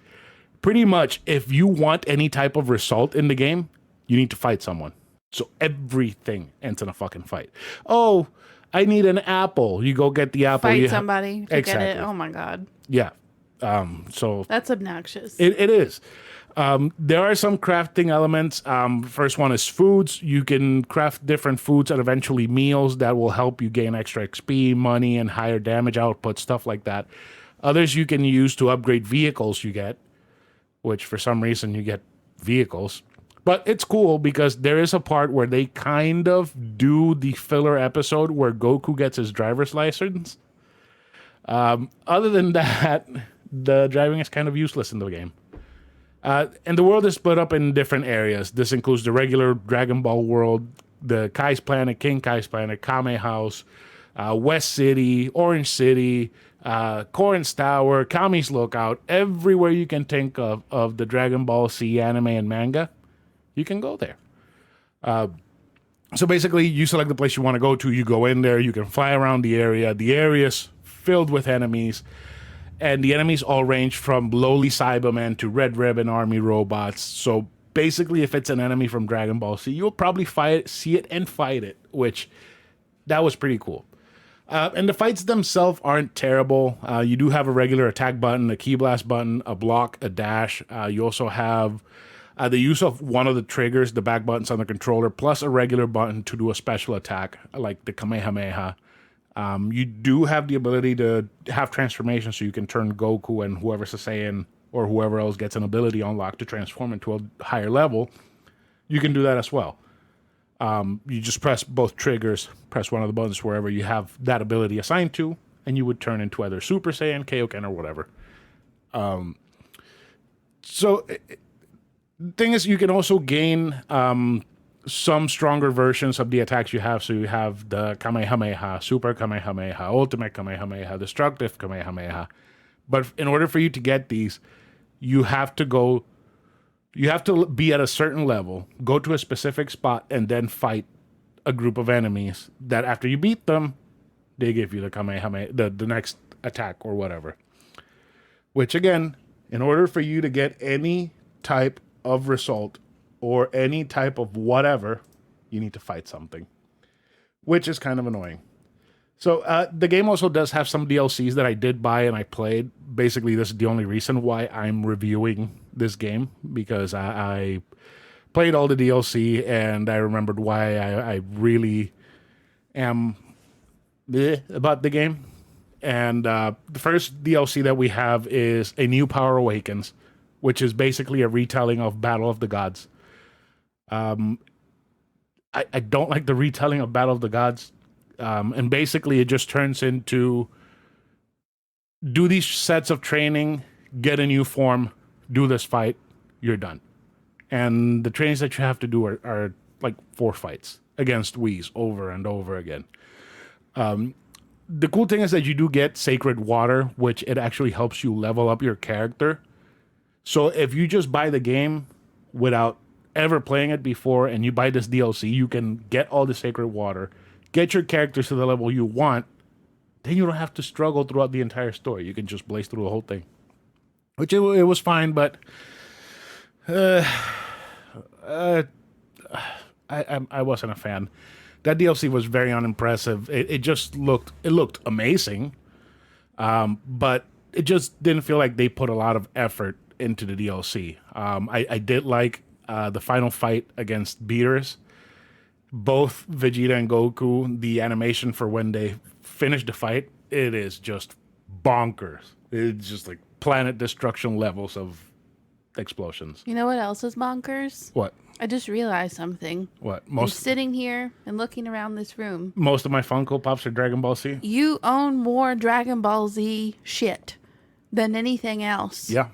Pretty much, if you want any type of result in the game, you need to fight someone. So everything ends in a fucking fight. Oh, I need an apple. You go get the apple.
Fight somebody to get
Exactly.
it. Oh my God.
Yeah. So
That's obnoxious.
it is. There are some crafting elements. First one is foods. You can craft different foods and eventually meals that will help you gain extra XP, money, and higher damage output, stuff like that. Others you can use to upgrade vehicles you get, which for some reason you get vehicles. But it's cool because there is a part where they kind of do the filler episode where Goku gets his driver's license. Other than that, the driving is kind of useless in the game. And the world is split up in different areas. This includes the regular Dragon Ball world, the Kai's Planet, King Kai's Planet, Kame House, West City, Orange City, Korin's Tower, Kami's Lookout. Everywhere you can think of the Dragon Ball Z anime and manga, you can go there. So basically, you select the place you want to go to. You go in there. You can fly around the area. The area's filled with enemies. And the enemies all range from lowly Cybermen to Red Ribbon Army robots. So basically, if it's an enemy from Dragon Ball Z, you'll probably see it and fight it, which that was pretty cool. And the fights themselves aren't terrible. You do have a regular attack button, a key blast button, a block, a dash. You also have the use of one of the triggers, the back buttons on the controller, plus a regular button to do a special attack, like the Kamehameha. You do have the ability to have transformation, so you can turn Goku and whoever's a Saiyan or whoever else gets an ability unlocked to transform into a higher level. You can do that as well. You just press both triggers, press one of the buttons wherever you have that ability assigned to, and you would turn into either Super Saiyan, Kaioken, or whatever. So the thing is, you can also gain some stronger versions of the attacks you have. So you have the Kamehameha, Super Kamehameha, Ultimate Kamehameha, Destructive Kamehameha. But in order for you to get these, you have to be at a certain level, go to a specific spot, and then fight a group of enemies that after you beat them, they give you the Kamehameha, the next attack or whatever. Which again, in order for you to get any type of result or any type of whatever, you need to fight something, which is kind of annoying. So the game also does have some DLCs that I did buy and I played. Basically, this is the only reason why I'm reviewing this game, because I played all the DLC and I remembered why I really am about the game. And the first DLC that we have is A New Power Awakens, which is basically a retelling of Battle of the Gods. I don't like the retelling of Battle of the Gods. And basically, it just turns into do these sets of training, get a new form, do this fight, you're done. And the trainings that you have to do are like 4 fights against Whis over and over again. The cool thing is that you do get sacred water, which it actually helps you level up your character. So if you just buy the game without ever playing it before and you buy this DLC, you can get all the sacred water, get your characters to the level you want, then you don't have to struggle throughout the entire story. You can just blaze through the whole thing. Which it was fine, but I wasn't a fan. That DLC was very unimpressive. It just looked amazing, but it just didn't feel like they put a lot of effort into the DLC. I did like the final fight against Beerus. Both Vegeta and Goku, the animation for when they finish the fight, it is just bonkers. It's just like planet destruction levels of explosions.
You know what else is bonkers?
What?
I just realized something.
What?
I'm sitting here and looking around this room.
Most of my Funko Pops are Dragon Ball Z.
You own more Dragon Ball Z shit than anything else.
Yeah.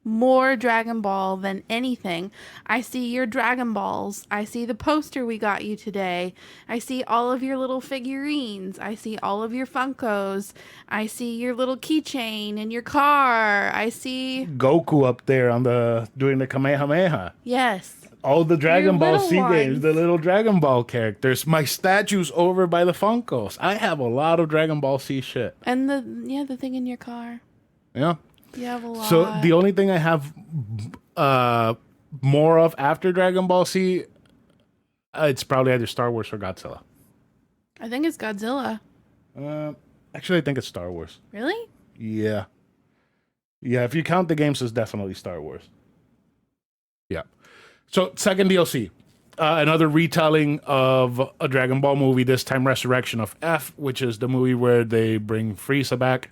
More Dragon Ball than anything. I see your Dragon Balls. I see the poster we got you today. I see all of your little figurines. I see all of your Funkos. I see your little keychain in your car. I see
Goku up there on doing the Kamehameha.
Yes.
All the Dragon Ball
little
Z
ones.
games, the little Dragon Ball characters. My statue's over by the Funkos. I have a lot of Dragon Ball Z shit.
And the thing in your car.
Yeah.
You have a lot.
So the only thing I have more of after Dragon Ball Z, it's probably either Star Wars or Godzilla.
I think it's Godzilla.
Actually, I think it's Star Wars.
Really?
Yeah. Yeah, if you count the games, it's definitely Star Wars. Yeah. So, second DLC. Another retelling of a Dragon Ball movie, this time Resurrection of F, which is the movie where they bring Frieza back.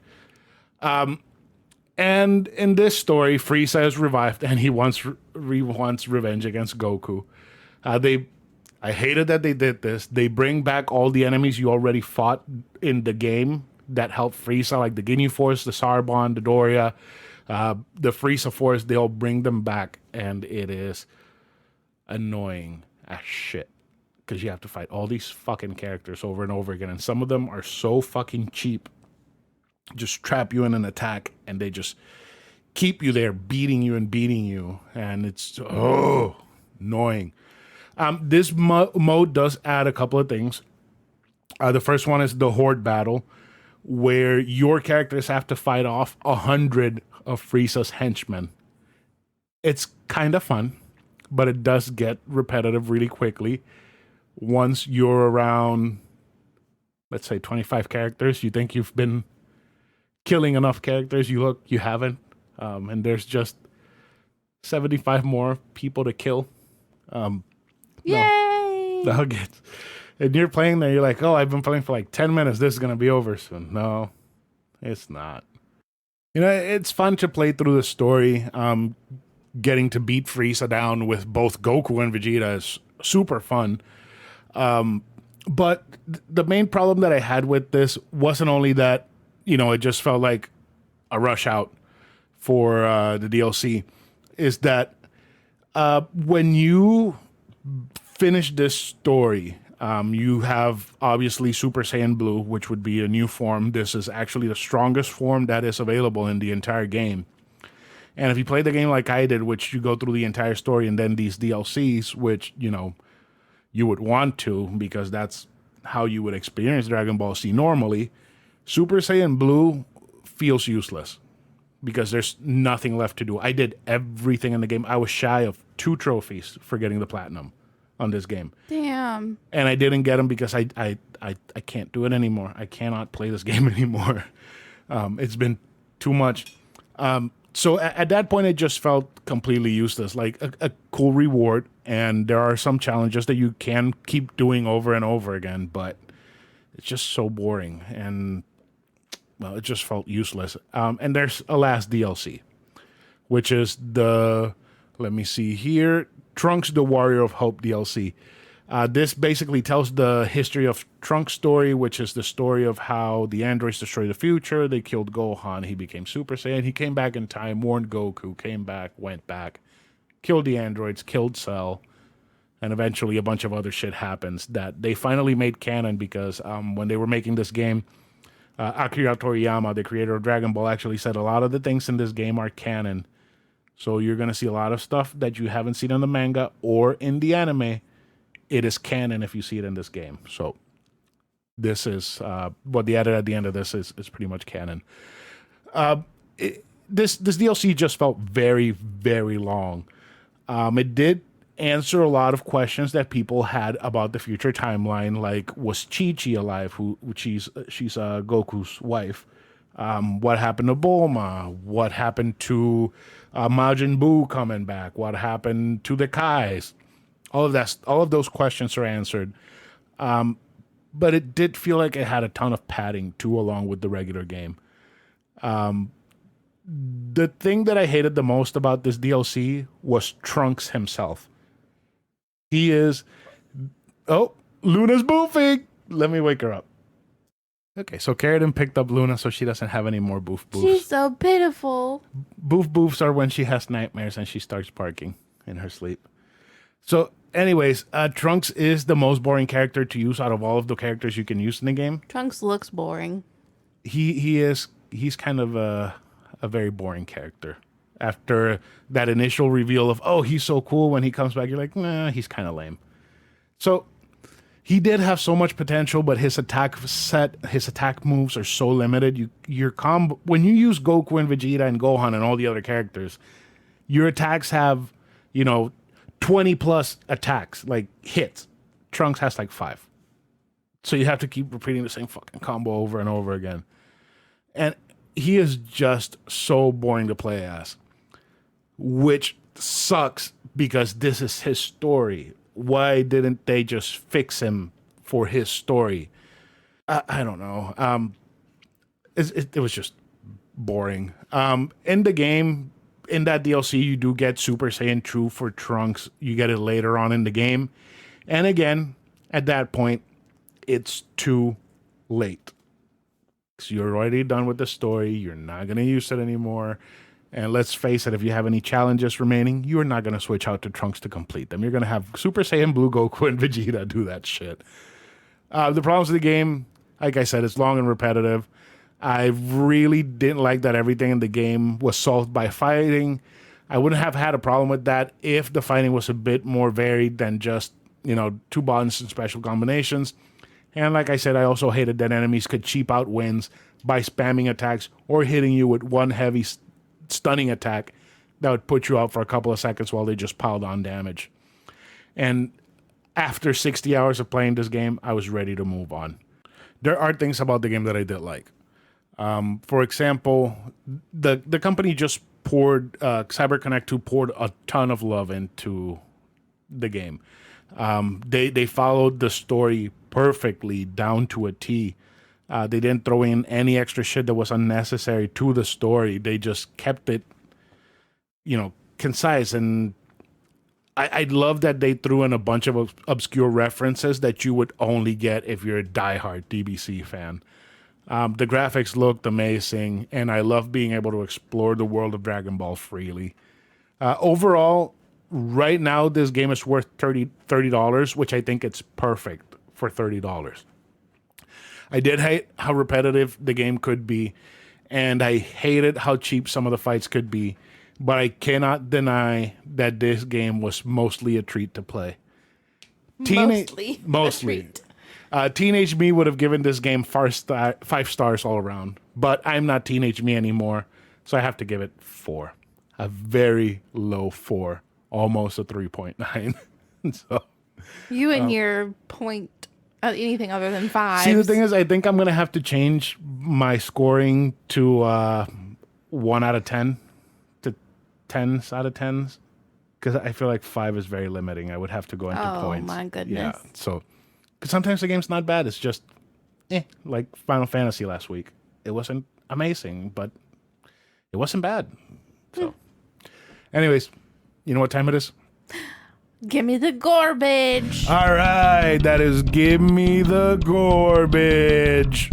And in this story, Frieza is revived and he wants revenge against Goku. I hated that they did this. They bring back all the enemies you already fought in the game that helped Frieza, like the Ginyu Force, the Sarbon, the Doria, the Frieza Force. They all bring them back, and it is annoying as shit because you have to fight all these fucking characters over and over again, and some of them are so fucking cheap. Just trap you in an attack, and they just keep you there, beating you, and it's annoying. This mode does add a couple of things. The first one is the Horde battle, where your characters have to fight off 100 of Frieza's henchmen. It's kind of fun, but it does get repetitive really quickly. Once you're around let's say 25 characters. You think you've been killing enough characters. You look, you haven't. And there's just 75 more people to kill. No,
Yay!
that'll get. And you're playing there, you're like, oh, I've been playing for like 10 minutes. This is going to be over soon. No, it's not. You know, it's fun to play through the story. Getting to beat Frieza down with both Goku and Vegeta is super fun. But the main problem that I had with this wasn't only that, you know, it just felt like a rush out for the DLC, is that when you finish this story, you have obviously Super Saiyan Blue, which would be a new form. This is actually the strongest form that is available in the entire game. And if you play the game like I did, which you go through the entire story and then these DLCs, which, you know, you would want to because that's how you would experience Dragon Ball Z normally, Super Saiyan Blue feels useless because there's nothing left to do. I did everything in the game. I was shy of 2 trophies for getting the platinum on this game.
Damn.
And I didn't get them because I can't do it anymore. I cannot play this game anymore. It's been too much. So at that point, it just felt completely useless, like a cool reward. And there are some challenges that you can keep doing over and over again, but it's just so boring. And, well, it just felt useless. And there's a last DLC, which is let me see here, Trunks the Warrior of Hope DLC. This basically tells the history of Trunks' story, which is the story of how the androids destroyed the future. They killed Gohan. He became Super Saiyan. He came back in time, warned Goku, came back, went back, killed the androids, killed Cell, and eventually a bunch of other shit happens that they finally made canon because when they were making this game, Akira Toriyama, the creator of Dragon Ball, actually said a lot of the things in this game are canon. So you're going to see a lot of stuff that you haven't seen in the manga or in the anime. It is canon if you see it in this game. So this is what they added at the end of this is pretty much canon. This DLC just felt very, very long. It did answer a lot of questions that people had about the future timeline, like was Chi-Chi alive? She's Goku's wife. What happened to Bulma? What happened to Majin Buu coming back? What happened to the Kais? All of those questions are answered. But it did feel like it had a ton of padding too, along with the regular game. The thing that I hated the most about this DLC was Trunks himself. He is... Oh, Luna's boofing! Let me wake her up. Okay, so Carradine picked up Luna so she doesn't have any more boof boofs.
She's so pitiful.
Boof boofs are when she has nightmares and she starts barking in her sleep. So, anyways, Trunks is the most boring character to use out of all of the characters you can use in the game.
Trunks looks boring.
He's kind of a very boring character. After that initial reveal of, oh, he's so cool, when he comes back, you're like, nah, he's kind of lame. So, he did have so much potential, but his attack moves are so limited. Your combo, when you use Goku and Vegeta and Gohan and all the other characters, your attacks have, 20 plus attacks, like hits. Trunks has like 5. So you have to keep repeating the same fucking combo over and over again. And he is just so boring to play as, which sucks because this is his story. Why didn't they just fix him for his story? I don't know. It was just boring. In the game, in that DLC, you do get Super Saiyan True for Trunks. You get it later on in the game. And again, at that point, it's too late. So you're already done with the story. You're not going to use it anymore. And let's face it, if you have any challenges remaining, you're not going to switch out to Trunks to complete them. You're going to have Super Saiyan Blue, Goku, and Vegeta do that shit. The problems with the game, like I said, it's long and repetitive. I really didn't like that everything in the game was solved by fighting. I wouldn't have had a problem with that if the fighting was a bit more varied than just, 2 buttons and special combinations. And like I said, I also hated that enemies could cheap out wins by spamming attacks or hitting you with one heavy stunning attack that would put you out for a couple of seconds while they just piled on damage. And after 60 hours of playing this game, I was ready to move on. there are things about the game that I did like. For example, the company just poured CyberConnect 2 poured a ton of love into the game. They followed the story perfectly down to a T. They didn't throw in any extra shit that was unnecessary to the story. They just kept it, concise. And I love that they threw in a bunch of obscure references that you would only get if you're a diehard DBC fan. The graphics looked amazing, and I love being able to explore the world of Dragon Ball freely. Overall, right now, this game is worth $30, which I think it's perfect for $30. I did hate how repetitive the game could be, and I hated how cheap some of the fights could be, but I cannot deny that this game was mostly a treat to play. Mostly. Teenage me would have given this game 5 stars all around, but I'm not teenage me anymore, so I have to give it 4. A very low 4, almost a 3.9. So
You and your point, anything other than 5.
see, the thing is, I think I'm gonna have to change my scoring to 1 out of 10 to 10s out of 10s, because I feel like 5 is very limiting. I would have to go into points.
Oh my goodness.
Yeah, so because sometimes the game's not bad. It's just like Final Fantasy last week. It wasn't amazing, but it wasn't bad. So, anyways, you know what time it is?
Give me the garbage.
All right, that is Give Me the Garbage.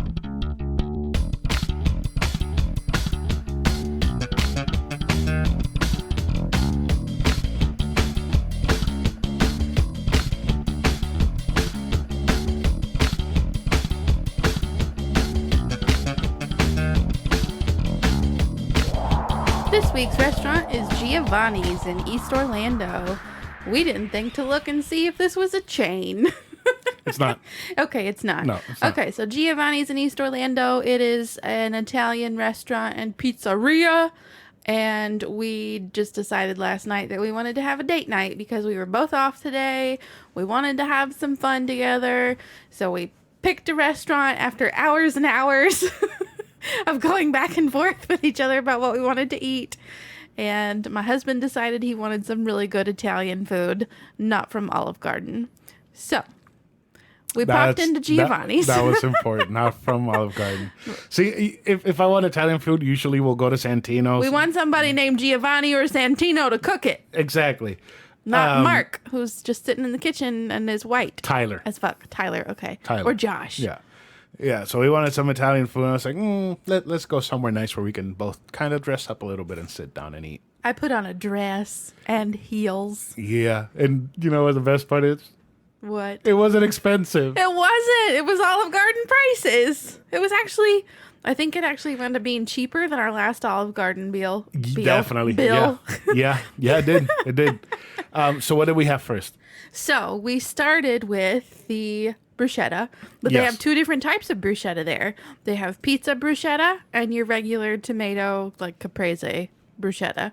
This week's restaurant is Giovanni's in East Orlando. We didn't think to look and see if this was a chain.
It's not.
Okay, it's not.
No, it's not.
Okay, so Giovanni's in East Orlando. It is an Italian restaurant and pizzeria. And we just decided last night that we wanted to have a date night because we were both off today. We wanted to have some fun together. So we picked a restaurant after hours and hours of going back and forth with each other about what we wanted to eat. And my husband decided he wanted some really good Italian food, not from Olive Garden. So we popped into Giovanni's.
That was important, not from Olive Garden. See, if I want Italian food, usually we'll go to Santino's.
We want somebody named Giovanni or Santino to cook it.
Exactly.
Not Mark, who's just sitting in the kitchen and is white.
Tyler.
As fuck. Tyler, okay.
Tyler.
Or Josh.
Yeah. Yeah, so we wanted some Italian food, and I was like, let's go somewhere nice where we can both kind of dress up a little bit and sit down and eat.
I put on a dress and heels.
Yeah, and you know what the best part is?
What?
It wasn't expensive.
It wasn't. It was Olive Garden prices. It was actually, I think it actually wound up being cheaper than our last Olive Garden bill.
Definitely.
Bill.
Yeah, it did. It did. So what did we have first?
So we started with the bruschetta, but they
Yes.
have 2 different types of bruschetta there. They have pizza bruschetta and your regular tomato, like caprese bruschetta.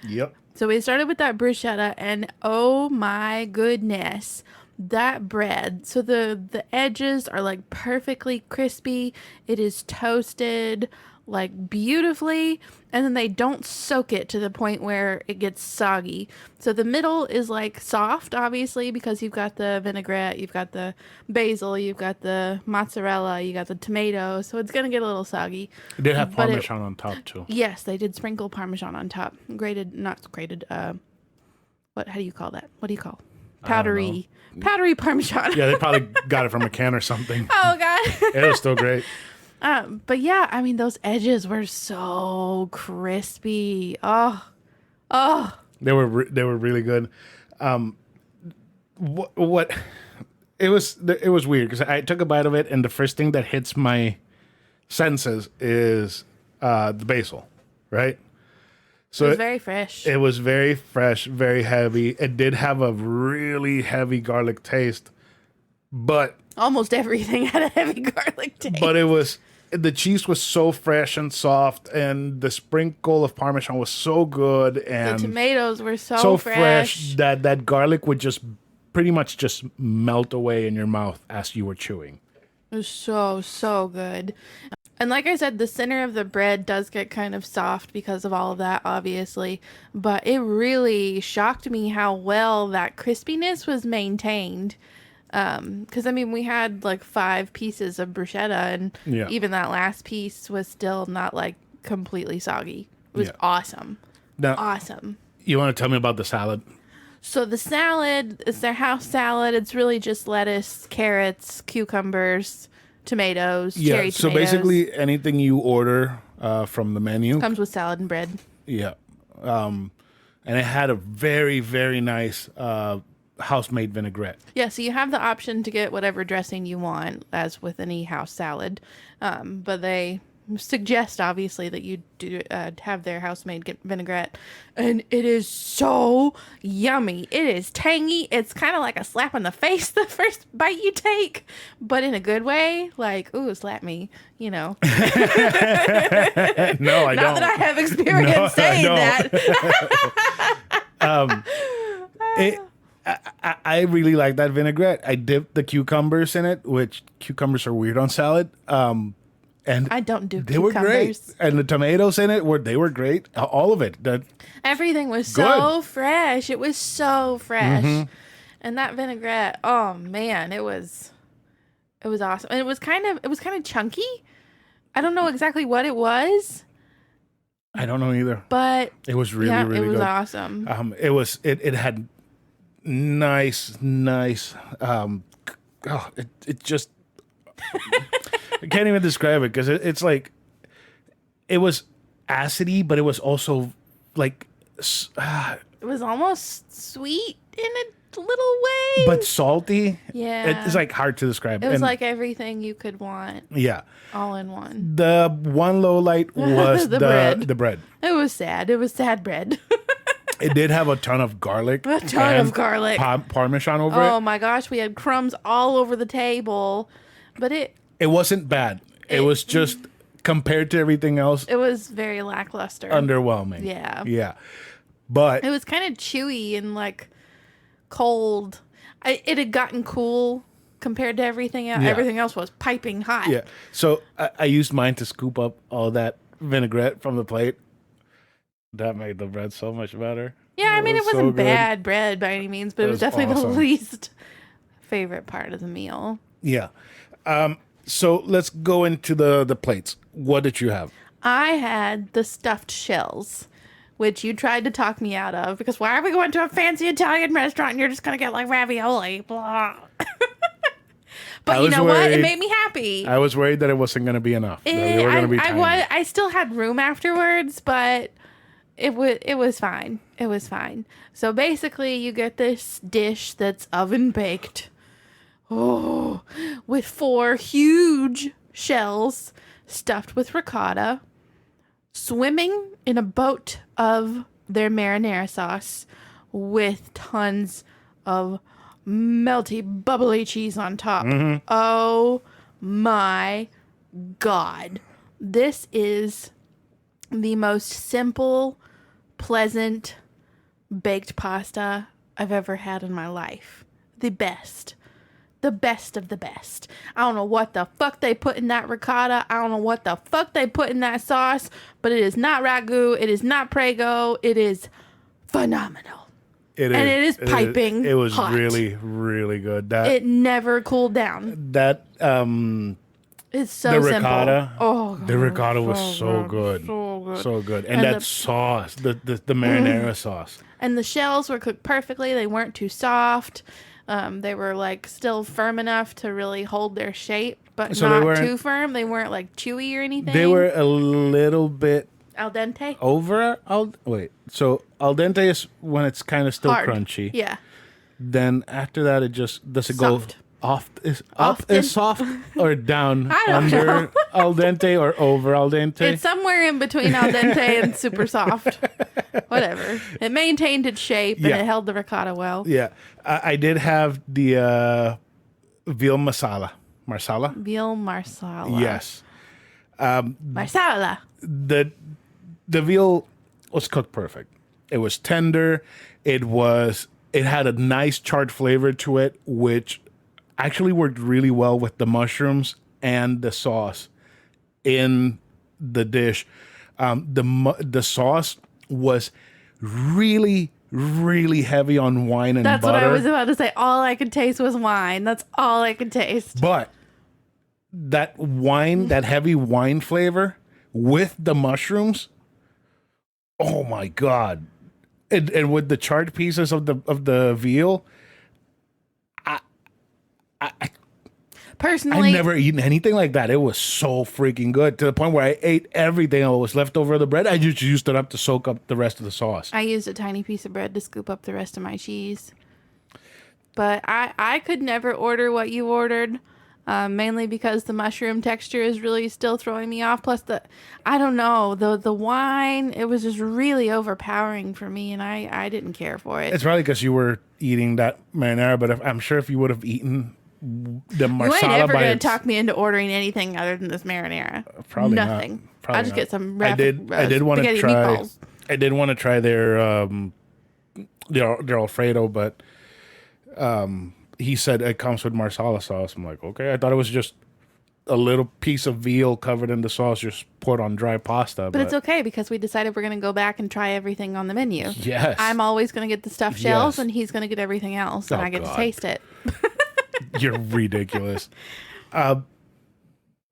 Yep.
So we started with that bruschetta, and oh my goodness, that bread. So the edges are like perfectly crispy. It is toasted like beautifully, and then they don't soak it to the point where it gets soggy. So the middle is like soft, obviously, because you've got the vinaigrette, you've got the basil, you've got the mozzarella, you got the tomato, so it's gonna get a little soggy.
It did have
But
Parmesan on top too.
Yes, they did sprinkle Parmesan on top. Not grated, how do you call that? What do you call? Powdery Parmesan.
Yeah, they probably got it from a can or something.
Oh God.
It was still great.
But yeah, I mean, those edges were so crispy. Oh.
They were really good. What it was weird because I took a bite of it, and the first thing that hits my senses is the basil, right? So
It was very fresh.
It was very fresh, very heavy. It did have a really heavy garlic taste, but
Almost everything had a heavy garlic taste.
but the cheese was so fresh and soft, and the sprinkle of Parmesan was so good, and
the tomatoes were so,
so
fresh.
that garlic would just pretty much just melt away in your mouth as you were chewing.
It was so, so good. And like I said, the center of the bread does get kind of soft because of all of that, obviously. But it really shocked me how well that crispiness was maintained. Because I mean, we had like 5 pieces of bruschetta, and
Yeah.
even that last piece was still not like completely soggy. It was
Yeah.
awesome.
Now,
Awesome.
you want to tell me about the salad?
So the salad is their house salad. It's really just lettuce, carrots, cucumbers, tomatoes,
Yeah.
cherry
So
tomatoes.
basically, anything you order from the menu.
Comes with salad and bread.
Yeah. And it had a very, very nice house-made vinaigrette.
Yeah, so you have the option to get whatever dressing you want, as with any house salad. But they suggest, obviously, that you do have their house-made vinaigrette. And it is so yummy. It is tangy. It's kind of like a slap in the face the first bite you take, but in a good way. Like, ooh, slap me, you know.
No, I
Not
don't.
that I have experience
No, I
saying
don't.
that.
I really like that vinaigrette. I dipped the cucumbers in it, which cucumbers are weird on salad. And
I don't do
they were great.
cucumbers.
And the tomatoes in it were great. All of it.
Everything was
Good.
so fresh. It was so fresh.
Mm-hmm.
And that vinaigrette, oh man, it was awesome. And it was kind of chunky. I don't know exactly what it was,
I don't know either.
but
It was really,
yeah,
really
it was
good.
awesome.
It had nice. It just I can't even describe it because it's like it was acidy, but it was also like
It was almost sweet in a little way.
but salty.
yeah.
It's like hard to describe.
it was
And
like everything you could want
yeah,
all in one.
the one low light was
The bread.
the bread.
It was sad. It was sad bread.
It did have a ton of garlic.
A ton
and
of garlic.
Parmesan over
Oh
it.
my gosh, we had crumbs all over the table. But
It wasn't bad. It was just compared to everything else,
it was very lackluster.
underwhelming.
Yeah.
Yeah. But
It was kind of chewy and like cold. It had gotten cool compared to everything else.
Yeah.
Everything else was piping hot.
yeah. So I used mine to scoop up all that vinaigrette from the plate. That made the bread so much better.
Yeah, I mean, it
was so
wasn't
good.
bad bread by any means, but it was
was
definitely the
awesome.
least favorite part of the meal.
Yeah. So let's go into the plates. What did you have?
I had the stuffed shells, which you tried to talk me out of because why are we going to a fancy Italian restaurant and you're just going to get like ravioli? Blah.
I
But you
was
know what? It
worried-
made me happy.
I was worried that it wasn't going to be enough. That they were going to be tiny.
I still had room afterwards, but it was fine. It was fine. So basically, you get this dish that's oven baked. Oh, with 4 huge shells stuffed with ricotta, swimming in a boat of their marinara sauce with tons of melty, bubbly cheese on top. Oh my God. This is the most simple, pleasant baked pasta I've ever had in my life. The best. The best of the best. I don't know what the fuck they put in that ricotta. I don't know what the fuck they put in that sauce, but it is not ragu. It is not prego. It is phenomenal.
It
and it is piping
It was
hot.
really, really good.
It never cooled down.
That
It's so
the
simple.
ricotta.
Oh,
The ricotta was so good.
So good.
So good. And,
And
that
the-
sauce, the marinara sauce.
And the shells were cooked perfectly. They weren't too soft. They were like still firm enough to really hold their shape, but
So they
not
weren't-
too firm. They weren't like chewy or anything.
They were a little bit
al dente.
over so al dente is when it's kind of still
Hard.
crunchy.
Yeah.
Then after that, it just does it
Soft.
go off is
Often?
up is soft or down
I don't
under
know.
al dente or over al dente.
It's somewhere in between al dente and super soft. Whatever. It maintained its shape and
Yeah.
it held the ricotta well.
Yeah, I did have the veal marsala.
Veal marsala.
Yes,
Marsala.
the veal was cooked perfect. It was tender. It had a nice charred flavor to it, which actually worked really well with the mushrooms and the sauce in the dish. The sauce was really, really heavy on wine and
That's
butter.
what I was about to say. All I could taste was wine. That's all I could taste.
But that wine, that heavy wine flavor with the mushrooms, oh my God. And with the charred pieces of the veal,
Personally,
I've never eaten anything like that. It was so freaking good to the point where I ate everything that was left over of the bread. I just used it up to soak up the rest of the sauce.
I used a tiny piece of bread to scoop up the rest of my cheese. But I could never order what you ordered, mainly because the mushroom texture is really still throwing me off. Plus I don't know, the wine, it was just really overpowering for me, and I didn't care for it.
It's probably because you were eating that marinara, but I'm sure if you would have eaten the marsala,
you ain't ever gonna talk me into ordering anything other than this marinara.
Probably
nothing.
Not. Probably
I'll just
not.
get some.
I did want to try.
Meatballs.
I did want to try their Alfredo, but he said it comes with marsala sauce. I'm like, okay. I thought it was just a little piece of veal covered in the sauce, just poured on dry pasta.
But it's okay because we decided we're going to go back and try everything on the menu.
Yes.
I'm always going to get the stuffed shells,
Yes.
and he's going to get everything else, and
Oh,
I get
God.
to taste it.
You're ridiculous.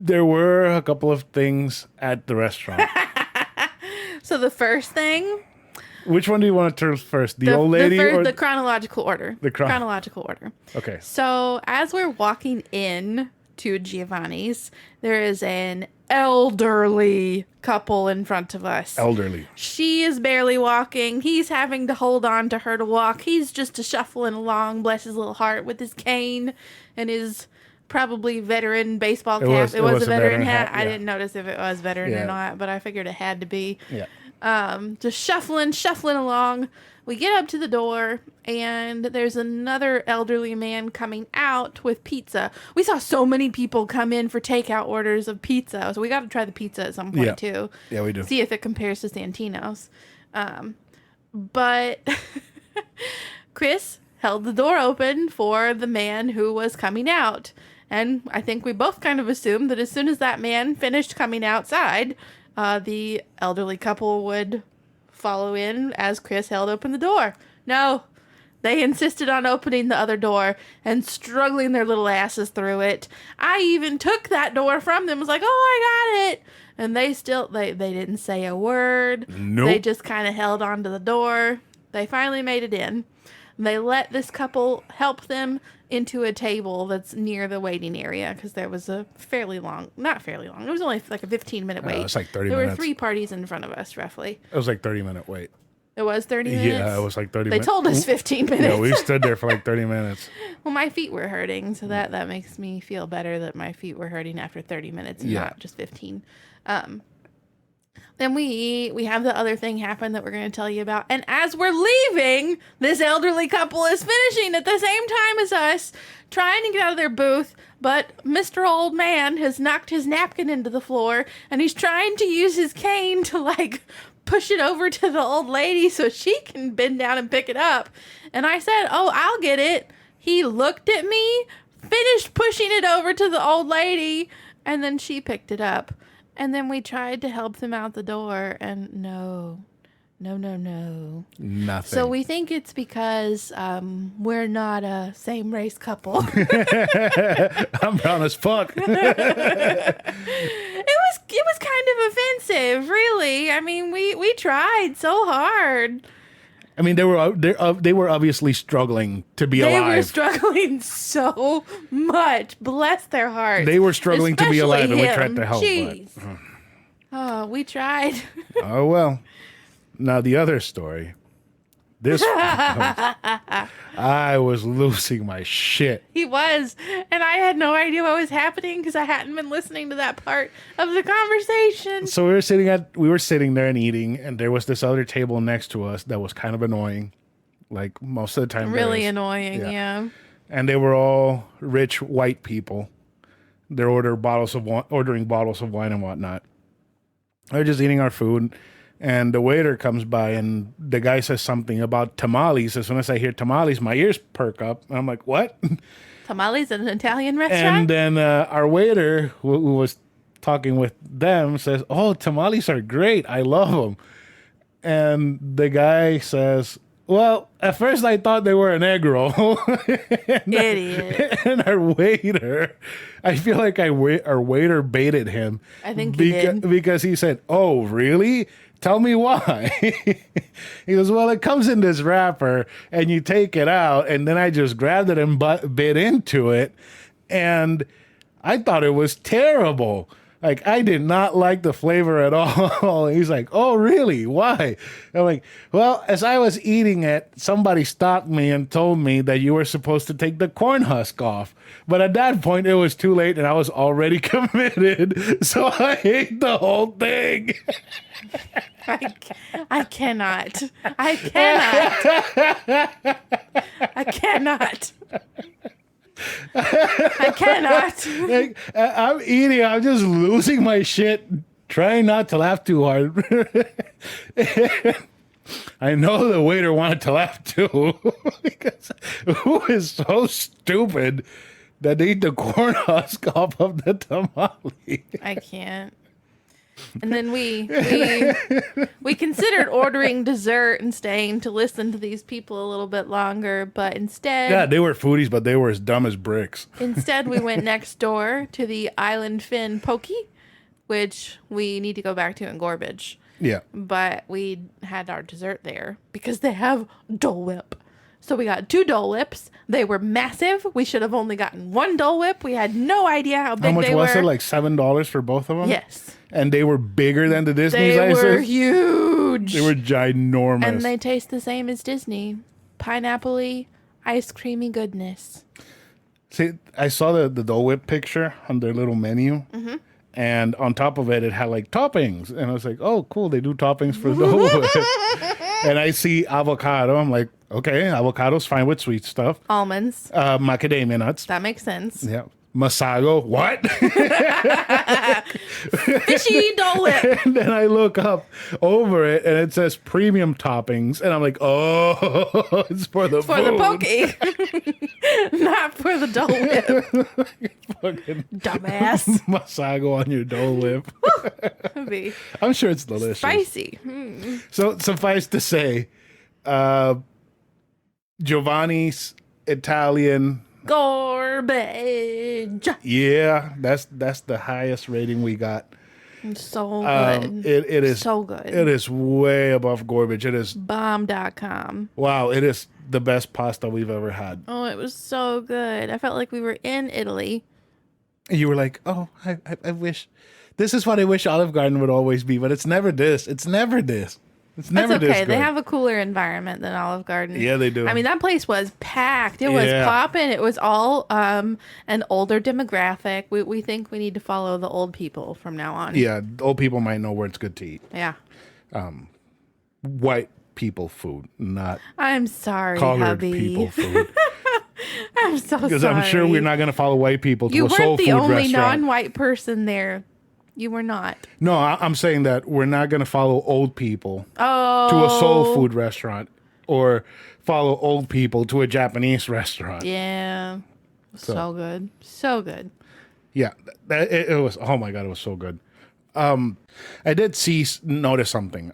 There were a couple of things at the restaurant.
So the first thing,
Which one do you want to turn first? The old lady or
the chronological order.
The
chronological order.
Okay.
So as we're walking in to Giovanni's, there is an elderly couple in front of us.
Elderly.
She is barely walking. He's having to hold on to her to walk. He's just shuffling along, bless his little heart, with his cane and his probably veteran baseball cap.
It was
a veteran hat.
yeah.
I didn't notice if it was veteran
Yeah.
or not, but I figured it had to be.
Yeah.
Just shuffling along. We get up to the door, and there's another elderly man coming out with pizza. We saw so many people come in for takeout orders of pizza, so we got to try the pizza at some point
Yeah.
too.
Yeah, we do.
See if it compares to Santino's. But Chris held the door open for the man who was coming out. And I think we both kind of assumed that as soon as that man finished coming outside, the elderly couple would follow in as Chris held open the door. No, they insisted on opening the other door and struggling their little asses through it. I even took that door from them. Was like, oh, I got it. And they didn't say a word.
Nope.
They just kind of held on to the door. They finally made it in. They let this couple help them into a table that's near the waiting area because there was a not fairly long. It was only like a 15-minute wait.
It's like 30
there
minutes.
were 3 parties in front of us, roughly.
It was like 30-minute wait.
It was 30 minutes?
Yeah, it was like 30
They
minutes.
told us 15 minutes.
Yeah, we stood there for like 30 minutes.
Well, my feet were hurting, so that makes me feel better that my feet were hurting after 30 minutes and
Yeah.
not just 15. Then we eat. We have the other thing happen that we're going to tell you about. And as we're leaving, this elderly couple is finishing at the same time as us, trying to get out of their booth. But Mr. Old Man has knocked his napkin into the floor, and he's trying to use his cane to, like, push it over to the old lady so she can bend down and pick it up. And I said, oh, I'll get it. He looked at me, finished pushing it over to the old lady, and then she picked it up. And then we tried to help them out the door, and no.
Nothing.
So we think it's because we're not a same race couple.
I'm brown as fuck.
It was kind of offensive, really. I mean, we tried so hard.
I mean, they were obviously struggling to be
They
alive.
were struggling so much. Bless their hearts.
They were struggling to be alive, and we
Especially
tried to help.
Jeez.
But,
Oh, we tried.
oh well. Now the other story. This I was losing my shit.
He was. And I had no idea what was happening because I hadn't been listening to that part of the conversation.
So we were sitting there and eating, and there was this other table next to us that was kind of annoying. Like most of the time.
Really
there is.
annoying, yeah.
And they were all rich white people. They're ordering bottles of wine and whatnot. They're just eating our food, and the waiter comes by, and the guy says something about tamales. As soon as I hear tamales, my ears perk up, and I'm like, "What?"
Tamales at an Italian
And
restaurant?
then our waiter, who was talking with them, says, "Oh, tamales are great. I love them." And the guy says, "Well, at first I thought they were an egg roll."
Idiot.
And our waiter, I feel like our waiter baited him.
I think he did.
Because he said, "Oh, really? Tell me why." He goes, "Well, it comes in this wrapper and you take it out." And then I just grabbed it and bit into it. And I thought it was terrible. Like, I did not like the flavor at all. He's like, "Oh, really? Why?" I'm like, "Well, as I was eating it, somebody stopped me and told me that you were supposed to take the corn husk off. But at that point, it was too late and I was already committed. So I ate the whole thing."
I cannot. I cannot. I cannot. I cannot.
Like, I'm eating, I'm just losing my shit, trying not to laugh too hard. I know the waiter wanted to laugh too. Because who is so stupid that they eat the corn husk off of the tamale?
I can't. And then we considered ordering dessert and staying to listen to these people a little bit longer, but instead
Yeah, they were foodies, but they were as dumb as bricks.
instead we went next door to the Island Fin Pokey, which we need to go back to in Gorbage.
Yeah.
But we had our dessert there because they have Dole Whip. So we got 2 Dole Whips. They were massive. We should have only gotten 1 Dole Whip. We had no idea how big
How much
they
was
were.
it? Like $7 for both of them?
Yes.
And they were bigger than the Disney
They
sizes?
were huge.
They were ginormous.
And they taste the same as Disney. Pineapple-y, ice creamy goodness.
See, I saw the Dole Whip picture on their little menu.
Mm-hmm.
And on top of it, it had like toppings. And I was like, "Oh, cool. They do toppings for Dole Whip." And I see avocado. I'm like, okay, avocado's fine with sweet stuff.
Almonds.
Macadamia nuts.
That makes sense.
Yeah. Masago. What?
Fishy Dole Whip.
And then I look up over it and it says premium toppings. And I'm like, oh, it's for the
For
food.
the Pokey. Not for the Dole Whip.
Fucking
Dumbass.
Masago on your Dole Whip.
That'd be
I'm sure it's delicious.
spicy.
So suffice to say, Giovanni's Italian.
Garbage.
Yeah, that's the highest rating we got.
So good.
It is
so good.
It is way above garbage. It is
Bomb.com.
wow. It is the best pasta we've ever had.
Oh, it was so good. I felt like we were in Italy.
And you were like, "Oh, I wish this is what I wish Olive Garden would always be, but it's never this. It's never this. It's never
That's
this
okay.
good."
They have a cooler environment than Olive Garden.
Yeah, they do.
I mean, that place was packed. It was
Yeah.
popping. It was all an older demographic. We think we need to follow the old people from now on.
Yeah, old people might know where it's good to eat.
Yeah.
White people food, not
I'm sorry,
colored
hubby.
people food.
I'm so sorry.
Because I'm sure we're not going to follow white people to
You
a soul
weren't the
food
only
restaurant.
non-white person there. You were not.
No, I'm saying that we're not going to follow old people
Oh.
to a soul food restaurant or follow old people to a Japanese restaurant.
Yeah. So good. So good.
Yeah, it was. Oh my god, it was so good. I did notice something.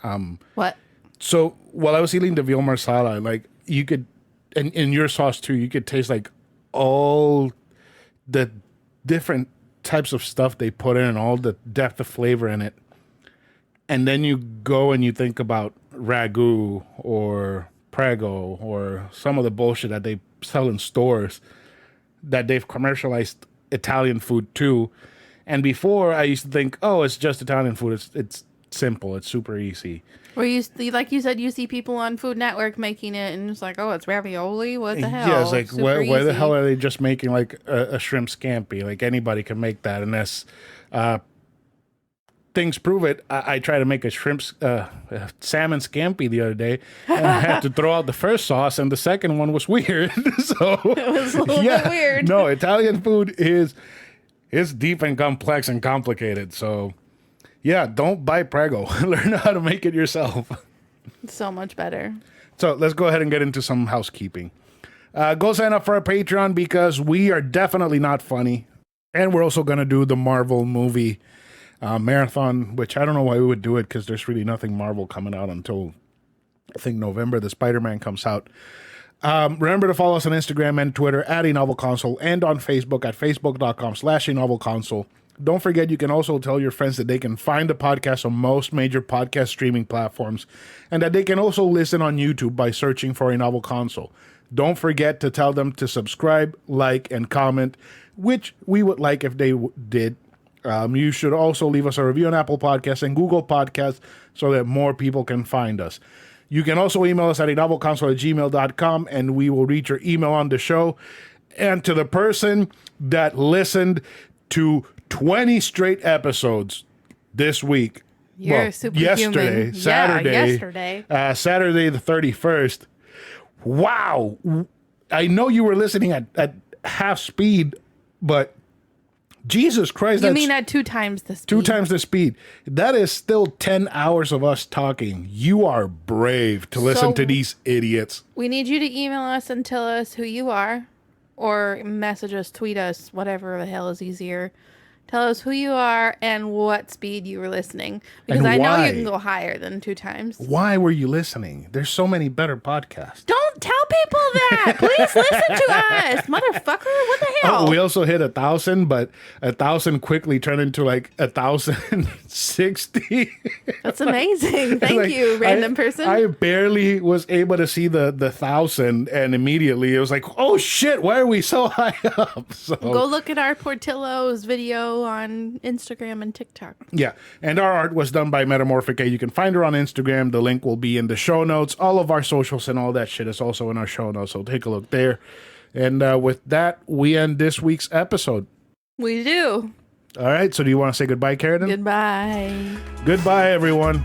What?
So while I was eating the veal marsala, like you could, and in your sauce too, you could taste like all the different types of stuff they put in and all the depth of flavor in it. And then you go and you think about ragu or prego or some of the bullshit that they sell in stores that they've commercialized Italian food too. And before I used to think, oh, it's just Italian food. It's simple. It's super easy.
Where like you said, you see people on Food Network making it, and it's like, oh, it's ravioli. What the hell?
Yeah, it's like,
Super
where the
easy.
hell are they just making like a shrimp scampi? Like anybody can make that unless things prove it. I tried to make a salmon scampi the other day, and I had to throw out the first sauce, and the second one was weird. So
It was a little bit weird.
No, Italian food is deep and complex and complicated. So yeah, don't buy Prego. Learn how to make it yourself.
So much better.
So let's go ahead and get into some housekeeping. Go sign up for our Patreon because we are definitely not funny. And we're also going to do the Marvel movie marathon, which I don't know why we would do it because there's really nothing Marvel coming out until, I think, November. The Spider-Man comes out. Remember to follow us on Instagram and Twitter at anovelconsole and on Facebook at facebook.com/anovelconsole. Don't forget, you can also tell your friends that they can find the podcast on most major podcast streaming platforms and that they can also listen on YouTube by searching for A Novel Console. Don't forget to tell them to subscribe, like, and comment, which we would like if they did. You should also leave us a review on Apple Podcasts and Google Podcasts so that more people can find us. You can also email us at anovelconsole@gmail.com and we will read your email on the show. And to the person that listened to 20 straight episodes this week,
You're superhuman.
Saturday the 31st. Wow. I know you were listening at half speed, but Jesus Christ.
You mean at 2 times the speed?
2 times the speed. That is still 10 hours of us talking. You are brave to listen to these idiots.
We need you to email us and tell us who you are, or message us, tweet us, whatever the hell is easier. Tell us who you are and what speed you were listening. Because I know you can go higher than 2 times.
Why were you listening? There's so many better podcasts.
Don't tell people that. Please listen to us, motherfucker. What the hell?
Oh, we also hit 1,000, but 1,000 quickly turned into like 1,060.
That's amazing. Thank you, random person.
I barely was able to see the 1,000, and immediately it was like, oh shit, why are we so high up? So
go look at our Portillo's video on Instagram and TikTok.
Yeah, and our art was done by Metamorphica. You can find her on Instagram. The link will be in the show notes. All of our socials and all that shit is also in our show notes, so take a look there. And with that, we end this week's episode.
We do.
All right, so do you want to say goodbye, Karen?
Goodbye.
Goodbye, everyone.